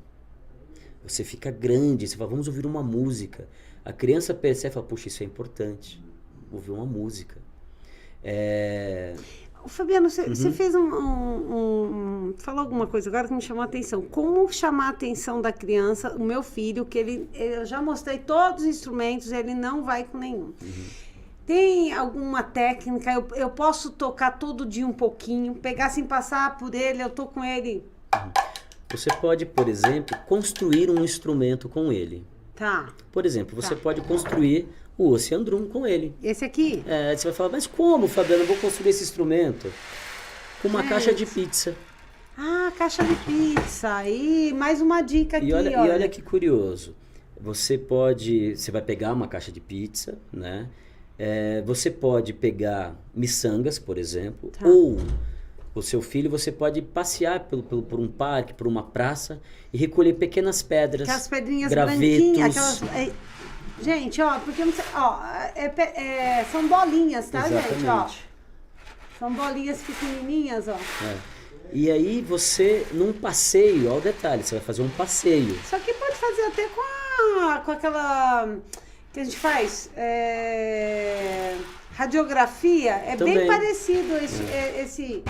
Você fica grande, você fala, vamos ouvir uma música. A criança percebe e fala, puxa, isso é importante. Ouvir uma música. Fabiano, você fez falou alguma coisa agora que me chamou a atenção. Como chamar a atenção da criança, o meu filho, que eu já mostrei todos os instrumentos, ele não vai com nenhum. Tem alguma técnica? Eu posso tocar todo dia um pouquinho, pegar sem passar por ele, eu tô com ele. Você pode, por exemplo, construir um instrumento com ele. Tá. Por exemplo, você pode construir o Ocean Drum com ele. Esse aqui? Você vai falar, mas como, Fabiano, eu vou construir esse instrumento? Com uma caixa de pizza. Caixa de pizza. E mais uma dica aqui, e olha que curioso. Você vai pegar uma caixa de pizza, né? Você pode pegar miçangas, por exemplo, ou o seu filho, você pode passear por um parque, por uma praça e recolher pequenas pedras, aquelas pedrinhas gravetos. Branquinhas, gente, ó, porque não sei, ó, são bolinhas, tá, exatamente. Gente, ó. São bolinhas pequenininhas, ó. E aí você, num passeio, ó o detalhe, você vai fazer um passeio. Isso aqui pode fazer até com aquela que a gente faz, radiografia, também. Bem parecido esse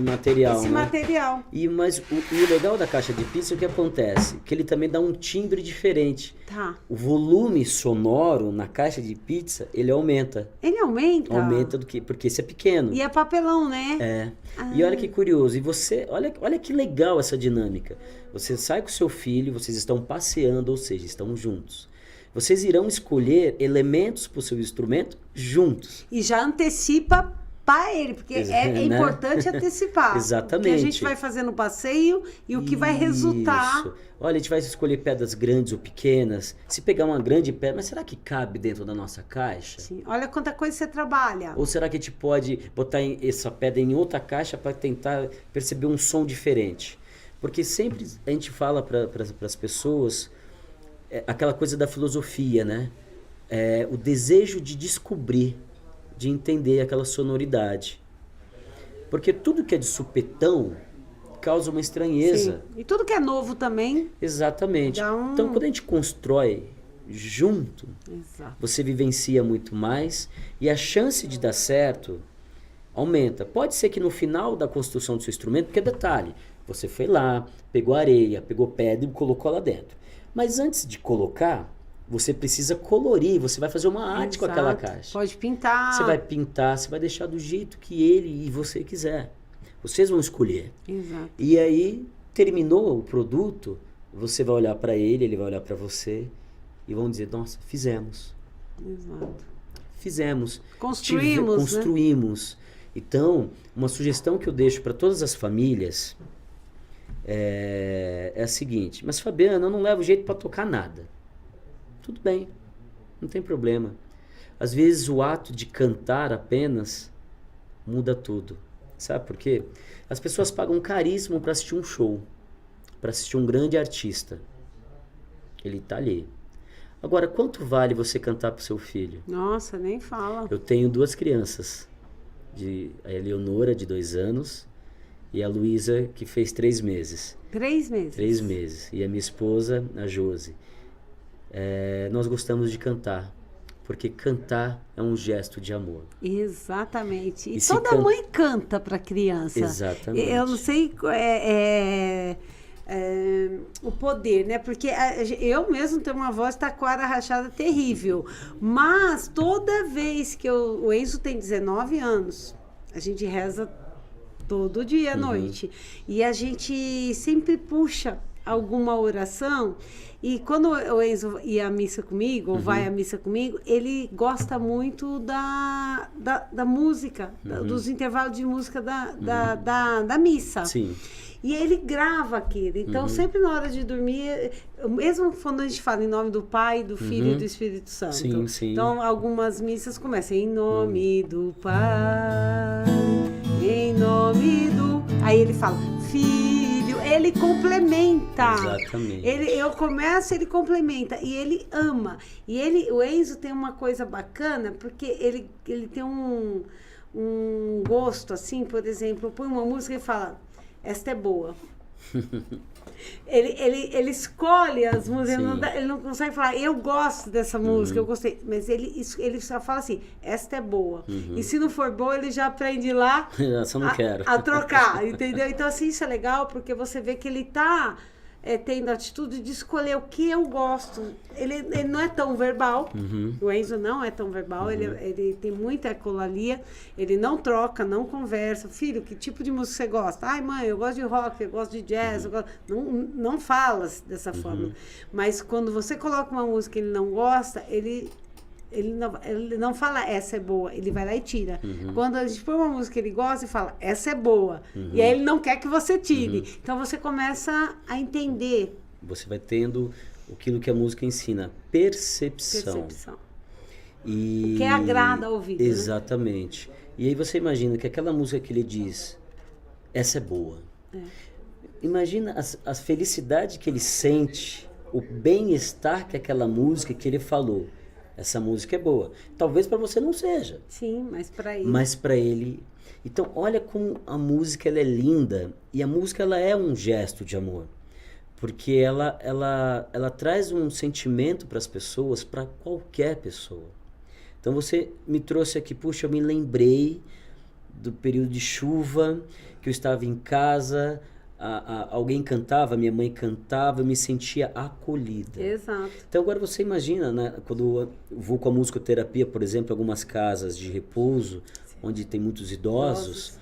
material. Esse material. Mas o legal da caixa de pizza é o que acontece, que ele também dá um timbre diferente. Tá. O volume sonoro na caixa de pizza, ele aumenta. Ele aumenta? Aumenta porque esse é pequeno. E é papelão, né? E olha que curioso. E você, olha que legal essa dinâmica. Você sai com seu filho, vocês estão passeando, ou seja, estão juntos. Vocês irão escolher elementos para o seu instrumento juntos. E já antecipa para ele, porque é importante antecipar. Exatamente. O que a gente vai fazer no passeio e o que vai resultar. Olha, a gente vai escolher pedras grandes ou pequenas. Se pegar uma grande pedra, mas será que cabe dentro da nossa caixa? Sim. Olha quanta coisa você trabalha. Ou será que a gente pode botar essa pedra em outra caixa para tentar perceber um som diferente? Porque sempre a gente fala para as pessoas aquela coisa da filosofia, né? O desejo de descobrir, de entender aquela sonoridade. Porque tudo que é de supetão causa uma estranheza. Sim. E tudo que é novo também. Exatamente. Então, quando a gente constrói junto, você vivencia muito mais e a chance de dar certo aumenta. Pode ser que no final da construção do seu instrumento, porque detalhe, você foi lá, pegou areia, pegou pedra e colocou lá dentro. Mas antes de colocar, você precisa colorir, você vai fazer uma arte com aquela caixa. Pode pintar. Você vai pintar, você vai deixar do jeito que ele e você quiser. Vocês vão escolher. Exato. E aí, terminou o produto, você vai olhar para ele vai olhar para você e vão dizer, nossa, fizemos. Exato. Fizemos. Construímos. Né? Então, uma sugestão que eu deixo para todas as famílias é a seguinte, mas Fabiano, eu não levo jeito para tocar nada. Tudo bem, não tem problema. Às vezes o ato de cantar apenas muda tudo. Sabe por quê? As pessoas pagam caríssimo para assistir um show, para assistir um grande artista. Ele tá ali. Agora, quanto vale você cantar pro seu filho? Nossa, nem fala. Eu tenho 2 crianças, a Eleonora, de 2 anos, e a Luísa, que fez 3 meses. 3 meses? 3 meses. E a minha esposa, a Josi. Nós gostamos de cantar, Porque cantar é um gesto de amor. Exatamente. E E se toda mãe canta para criança. Exatamente. Eu não sei o poder, né? Porque eu mesmo tenho uma voz taquara rachada terrível. Mas toda vez que o Enzo tem 19 anos, a gente reza todo dia à noite. E a gente sempre puxa alguma oração. E quando o Enzo ia à missa comigo, ou vai à missa comigo, ele gosta muito da música, dos intervalos de música da missa. Sim. E ele grava aquilo. Então, sempre na hora de dormir, mesmo quando a gente fala em nome do Pai, do Filho e do Espírito Santo. Sim, sim. Então, algumas missas começam em nome do Pai, em nome do... Aí ele fala, Filho, ele complementa. Exatamente. Eu começo, ele complementa. E ele ama. E o Enzo tem uma coisa bacana, porque ele tem um gosto, assim, por exemplo, põe uma música e fala... Esta é boa. ele escolhe as músicas, ele não consegue falar, eu gosto dessa música, eu gostei. Mas ele só fala assim, esta é boa. E se não for boa, ele já aprende lá Essa eu não quero. a trocar, entendeu? Então, assim, isso é legal, porque você vê que ele tá tendo a atitude de escolher o que eu gosto. Ele não é tão verbal, o Enzo não é tão verbal, ele tem muita ecolalia, ele não troca, não conversa. Filho, que tipo de música você gosta? Ai, mãe, eu gosto de rock, eu gosto de jazz, não fala dessa forma. Mas quando você coloca uma música que ele não gosta, ele não fala essa é boa, ele vai lá e tira. Quando a gente põe uma música que ele gosta e fala essa é boa, e aí ele não quer que você tire. Então você começa a entender. Você vai tendo aquilo que a música ensina, percepção. E... O que agrada ao ouvido. Exatamente. Né? E aí você imagina que aquela música que ele diz, essa é boa. Imagina a felicidade que ele sente, o bem-estar que aquela música que ele falou. Essa música é boa. Talvez para você não seja. Sim, mas para ele. Mas para ele. Então, olha como a música ela é linda. E a música ela é um gesto de amor. Porque ela traz um sentimento para as pessoas, para qualquer pessoa. Então você me trouxe aqui, puxa, eu me lembrei do período de chuva, que eu estava em casa, alguém cantava, minha mãe cantava, eu me sentia acolhida. Exato. Então agora você imagina, né, quando eu vou com a musicoterapia, por exemplo, algumas casas de repouso, onde tem muitos idosos,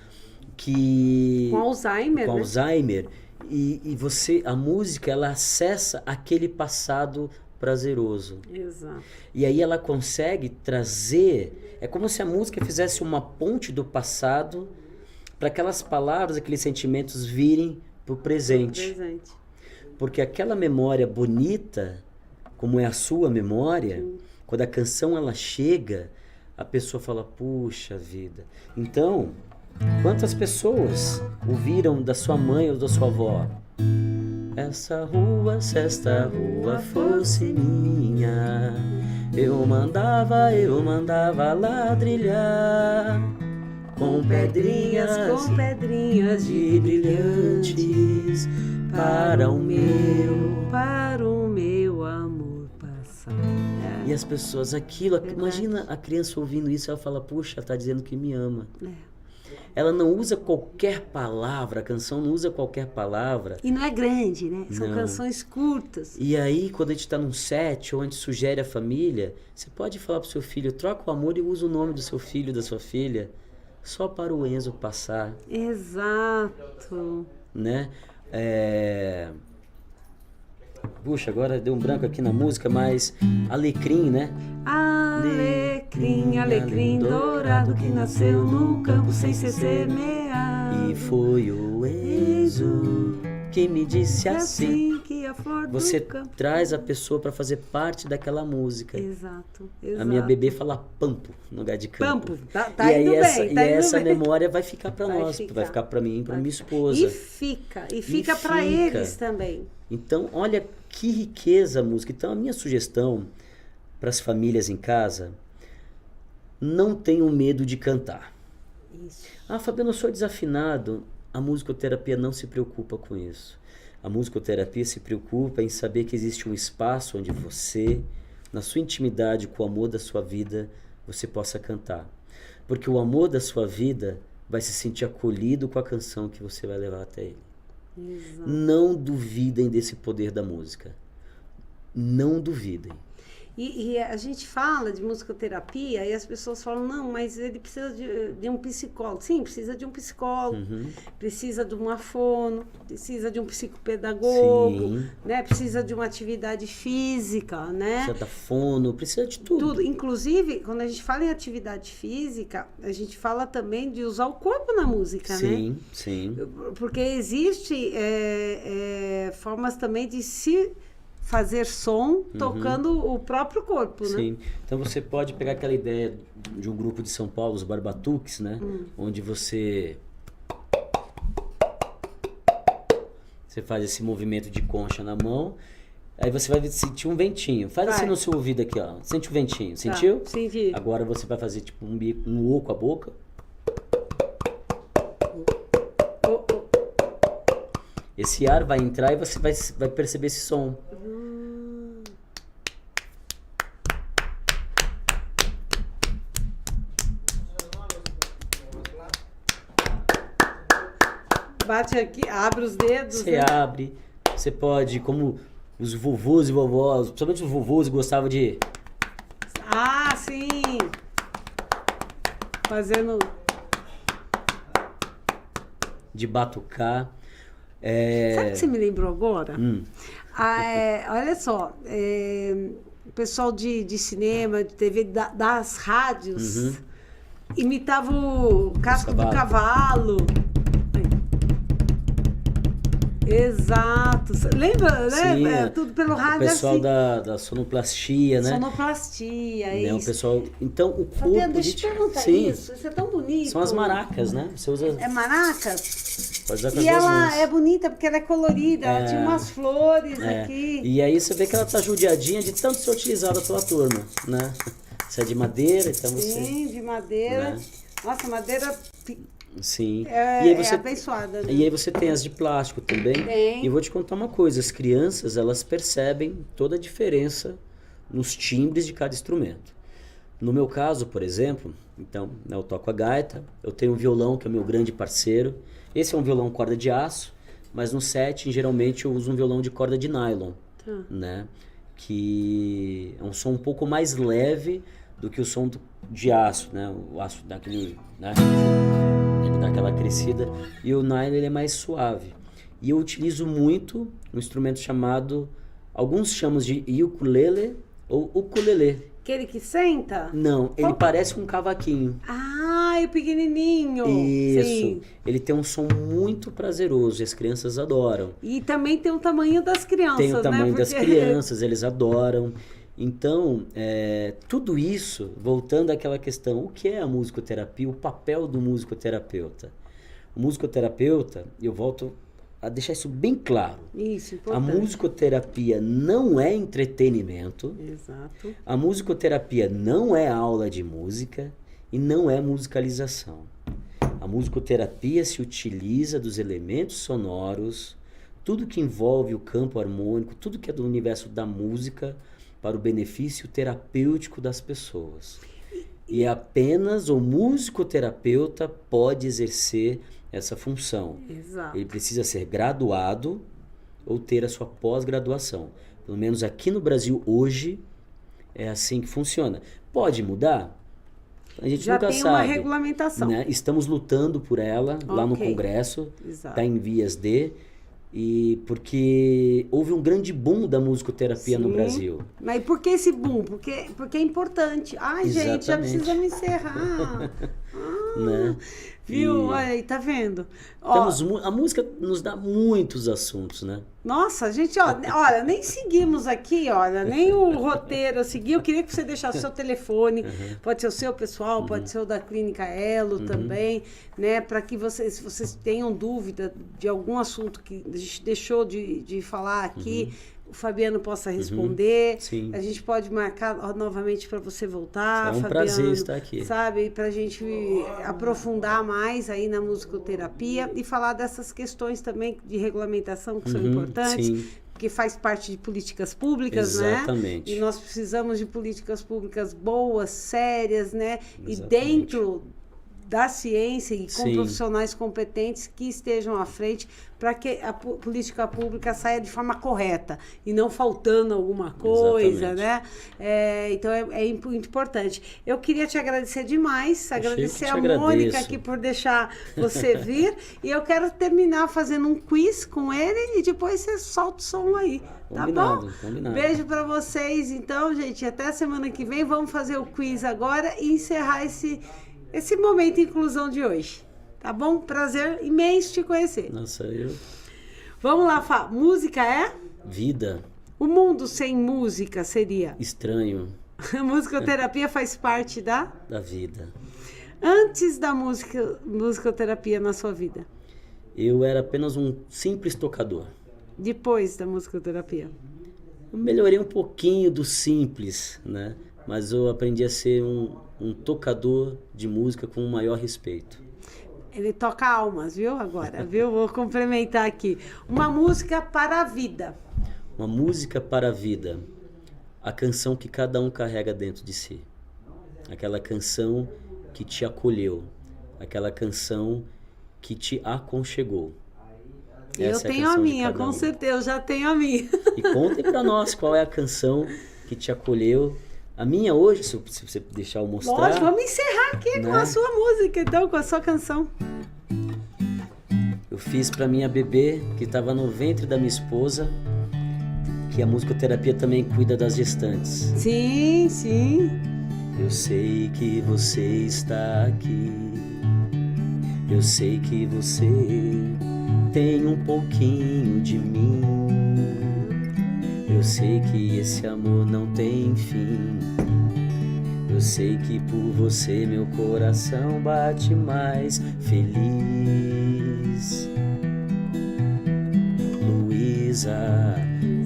que... Com Alzheimer, com né? Alzheimer, e você, a música, ela acessa aquele passado prazeroso. Exato. E aí ela consegue trazer, é como se a música fizesse uma ponte do passado para aquelas palavras, aqueles sentimentos virem para o presente. Porque aquela memória bonita, como é a sua memória, quando a canção ela chega, a pessoa fala, puxa vida. Então, quantas pessoas ouviram da sua mãe ou da sua avó? Essa rua, se esta rua fosse minha, eu mandava ladrilhar com pedrinhas de brilhantes para o meu amor passar. E as pessoas, imagina a criança ouvindo isso, ela fala, puxa, ela está dizendo que me ama. Ela não usa qualquer palavra, a canção não usa qualquer palavra. E não é grande, né? São canções curtas. E aí, quando a gente está num set, ou a gente sugere a família, você pode falar para o seu filho, troca o amor e usa o nome do seu filho, da sua filha, só para o Enzo passar. Exato. Né? Puxa, agora deu um branco aqui na música, mas Alecrim, né? Alecrim dourado que nasceu no campo sem ser semeado. E foi o Enzo que me disse assim. Que a flor do Você campo. traz a pessoa para fazer parte daquela música. Exato. A minha bebê fala pampo no lugar de campo. Tá e aí indo essa, bem, tá indo essa bem. memória vai ficar para nós, vai ficar para mim, para minha esposa. E fica para eles também. Então, olha que riqueza a música. Então, a minha sugestão para as famílias em casa, não tenham medo de cantar. Isso. Fabiano, eu sou desafinado. A musicoterapia não se preocupa com isso. A musicoterapia se preocupa em saber que existe um espaço onde você, na sua intimidade, com o amor da sua vida, você possa cantar. Porque o amor da sua vida vai se sentir acolhido com a canção que você vai levar até ele. Exato. Não duvidem desse poder da música. Não duvidem. E a gente fala de musicoterapia e as pessoas falam, não, mas ele precisa de um psicólogo. Sim, precisa de um psicólogo, precisa de uma fono, precisa de um psicopedagogo, Sim. né? Precisa de uma atividade física, né? Precisa da fono, precisa de tudo. Tudo. Inclusive, quando a gente fala em atividade física, a gente fala também de usar o corpo na música, né? Sim, sim. Porque existe formas também de se fazer som tocando o próprio corpo, né? Sim. Então você pode pegar aquela ideia de um grupo de São Paulo, os Barbatuques, né? Onde você faz esse movimento de concha na mão, aí você vai sentir um ventinho. Faz assim no seu ouvido aqui, ó. Sente o ventinho. Sentiu? Tá, senti. Agora você vai fazer tipo um O com a boca. Esse ar vai entrar e você vai perceber esse som. Bate aqui, abre os dedos. Você né? abre, você pode, como os vovôs e vovós, principalmente os vovôs gostavam de... Ah, sim! Fazendo... de batucar. Sabe o que você me lembrou agora? Olha só, o pessoal de cinema, de TV, das rádios, imitava o casco do cavalo. Exato. Lembra, Sim, né? Tudo pelo rádio o pessoal assim. da sonoplastia, né? Sonoplastia, Né? O isso. pessoal... Então, o corpo... Fabiano, deixa eu te perguntar isso. Isso é tão bonito. São as maracas, né? Você usa... É maracas? Pode usar com as E duas ela mãos. é bonita porque ela é colorida. Ela tinha umas flores É. aqui. E aí você vê que ela tá judiadinha de tanto ser utilizada pela turma, né? Se é de madeira, então você... Sim, de madeira. Né? Nossa, madeira Sim. é, E aí você... abençoada, né? E aí você tem as de plástico também. Tem. E eu vou te contar uma coisa, as crianças, elas percebem toda a diferença nos timbres de cada instrumento. No meu caso, por exemplo, então, né, eu toco a gaita, eu tenho um violão que é o meu grande parceiro. Esse é um violão corda de aço, mas no setting, geralmente, eu uso um violão de corda de nylon, né? Que é um som um pouco mais leve do que o som de aço, né? O aço daquele, né? Ele dá aquela crescida. E o nylon, ele é mais suave. E eu utilizo muito um instrumento chamado, alguns chamam de ukulele ou ukulele. Aquele que senta? Não, ele parece um cavaquinho. Ah, e o pequenininho. Isso. Sim. Ele tem um som muito prazeroso e as crianças adoram. E também tem o tamanho das crianças, Tem o tamanho né? das Porque- crianças, eles adoram. Então, tudo isso, voltando àquela questão, o que é a musicoterapia, o papel do musicoterapeuta? O musicoterapeuta, eu volto a deixar isso bem claro. Isso, A importante. musicoterapia não é entretenimento, Exato. a musicoterapia não é aula de música e não é musicalização. A musicoterapia se utiliza dos elementos sonoros, tudo que envolve o campo harmônico, tudo que é do universo da música, para o benefício terapêutico das pessoas. E apenas o musicoterapeuta pode exercer essa função. Exato. Ele precisa ser graduado ou ter a sua pós-graduação. Pelo menos aqui no Brasil hoje é assim que funciona. Pode mudar? A gente Já nunca tem sabe. uma regulamentação. Né? Estamos lutando por ela lá no Ok. Congresso. Exato. Está em vias de... E porque houve um grande boom da musicoterapia no Sim. Brasil. Mas por que esse boom? Porque é importante. Ai, gente, já Exatamente. precisa me encerrar. Né? Viu? E Olha aí, tá vendo? Ó, a música nos dá muitos assuntos, né? nossa, gente, ó, olha, nem seguimos aqui, olha, nem o roteiro eu segui. Eu queria que você deixasse o seu telefone, pode ser o seu pessoal, pode ser o da Clínica Elo também, né? Para que vocês, se vocês tenham dúvida de algum assunto que a gente deixou de falar aqui, o Fabiano possa responder. Sim. A gente pode marcar novamente para você voltar, É um Fabiano, prazer estar aqui. sabe? Para a gente aprofundar mais aí na musicoterapia e falar dessas questões também de regulamentação que são importantes. Sim. porque faz parte de políticas públicas, Exatamente. né? E nós precisamos de políticas públicas boas, sérias, né? Exatamente. E dentro da ciência e com Sim. profissionais competentes que estejam à frente para que a política pública saia de forma correta e não faltando alguma coisa, Exatamente. né? Então é muito importante. Eu queria te agradecer demais, agradecer que a te Mônica agradeço. aqui por deixar você vir e eu quero terminar fazendo um quiz com ele e depois você solta o som aí. Tá Combinado, bom? combinado. Beijo pra vocês, então, gente. Até semana que vem. Vamos fazer o quiz agora e encerrar esse momento de inclusão de hoje. Tá bom? Prazer imenso te conhecer. Nossa, eu... Vamos lá, Fá. Música é? Vida, O mundo sem música seria? estranho A musicoterapia faz parte da? da vida. Antes da musicoterapia na sua vida. Eu era apenas um simples tocador. Depois da musicoterapia. Eu melhorei um pouquinho do simples, né? Mas eu aprendi a ser um tocador de música com um maior respeito. Ele toca almas, viu? Agora, viu? Vou complementar aqui. Uma música para a vida. Uma música para a vida. A canção que cada um carrega dentro de si. Aquela canção que te acolheu. Aquela canção que te aconchegou. Eu Essa é a tenho a canção de minha, cada com um. certeza. Eu já tenho a minha. E contem pra nós qual é a canção que te acolheu. A minha hoje, se você deixar eu mostrar... Lógico, vamos encerrar aqui com né? a sua música, então, com a sua canção. Eu fiz pra minha bebê, que estava no ventre da minha esposa, que a musicoterapia também cuida das gestantes. Sim, sim. Eu sei que você está aqui. Eu sei que você tem um pouquinho de mim. Eu sei que esse amor não tem fim. Eu sei que por você meu coração bate mais feliz. Luísa,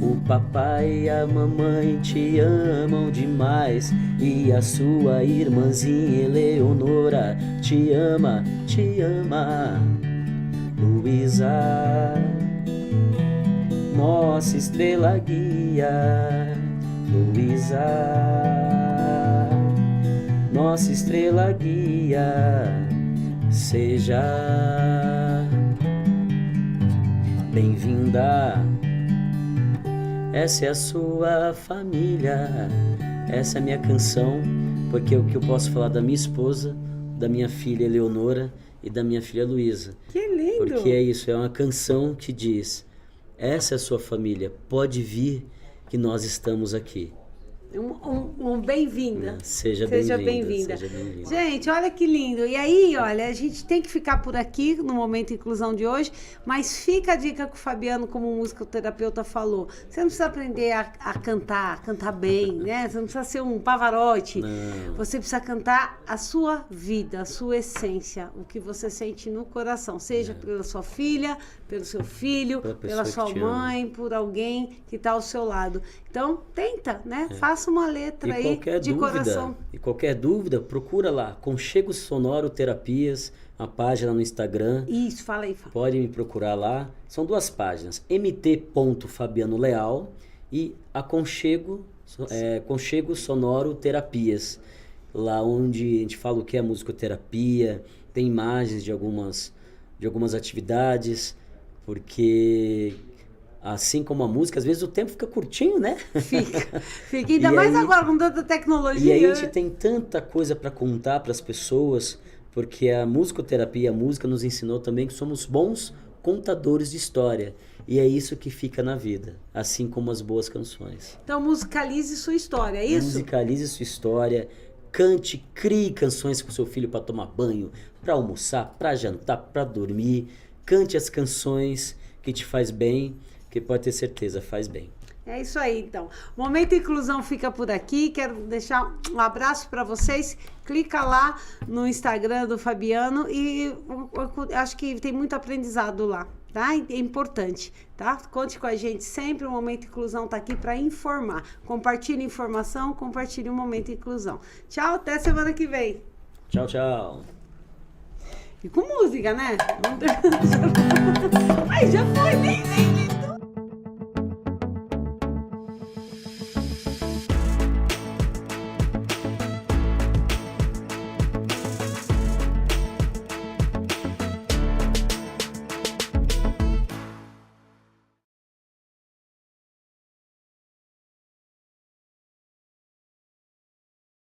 o papai e a mamãe te amam demais. E a sua irmãzinha Eleonora te ama, te ama. Luísa, nossa estrela guia. Luísa, nossa estrela guia. Seja bem-vinda. Essa é a sua família. Essa é a minha canção, porque é o que eu posso falar da minha esposa, da minha filha Eleonora e da minha filha Luísa. Que lindo. Porque é isso, é uma canção que diz: essa é a sua família, pode vir que nós estamos aqui. Um bem-vinda. Seja Seja bem-vinda. bem-vinda. Seja bem-vinda. Gente, olha que lindo. E aí, olha, a gente tem que ficar por aqui no Momento Inclusão de hoje, mas fica a dica que o Fabiano, como musicoterapeuta, falou. Você não precisa aprender a cantar bem, né? Você não precisa ser um Pavarotti. Não. Você precisa cantar a sua vida, a sua essência, o que você sente no coração, seja pela sua filha, pelo seu filho, Pela pela pessoa sua que te ama. mãe, por alguém que está ao seu lado. Então, tenta, né? Faça uma letra aí de coração. E qualquer dúvida, procura lá, Conchego Sonoro Terapias, a página no Instagram. Isso, fala aí, Fábio. Pode me procurar lá. São duas páginas, mt.fabianoleal e Conchego Sonoro Terapias. Lá onde a gente fala o que é musicoterapia, tem imagens de algumas atividades, porque assim como a música, às vezes o tempo fica curtinho, né? Fica. Ainda E mais aí- agora com tanta tecnologia. E aí a gente tem tanta coisa para contar para as pessoas, porque a musicoterapia, a música nos ensinou também que somos bons contadores de história. E é isso que fica na vida, assim como as boas canções. Então musicalize sua história, é isso? Musicalize sua história, cante, crie canções com seu filho para tomar banho, para almoçar, para jantar, para dormir. Cante as canções que te faz bem, que pode ter certeza faz bem. É isso aí, então. Momento Inclusão fica por aqui. Quero deixar um abraço para vocês. Clica lá no Instagram do Fabiano e eu acho que tem muito aprendizado lá, tá? É importante, tá? Conte com a gente sempre. O Momento Inclusão tá aqui para informar. Compartilhe informação, compartilhe o Momento Inclusão. Tchau, até semana que vem. Tchau, tchau. E com música, né? Ai, já foi, nem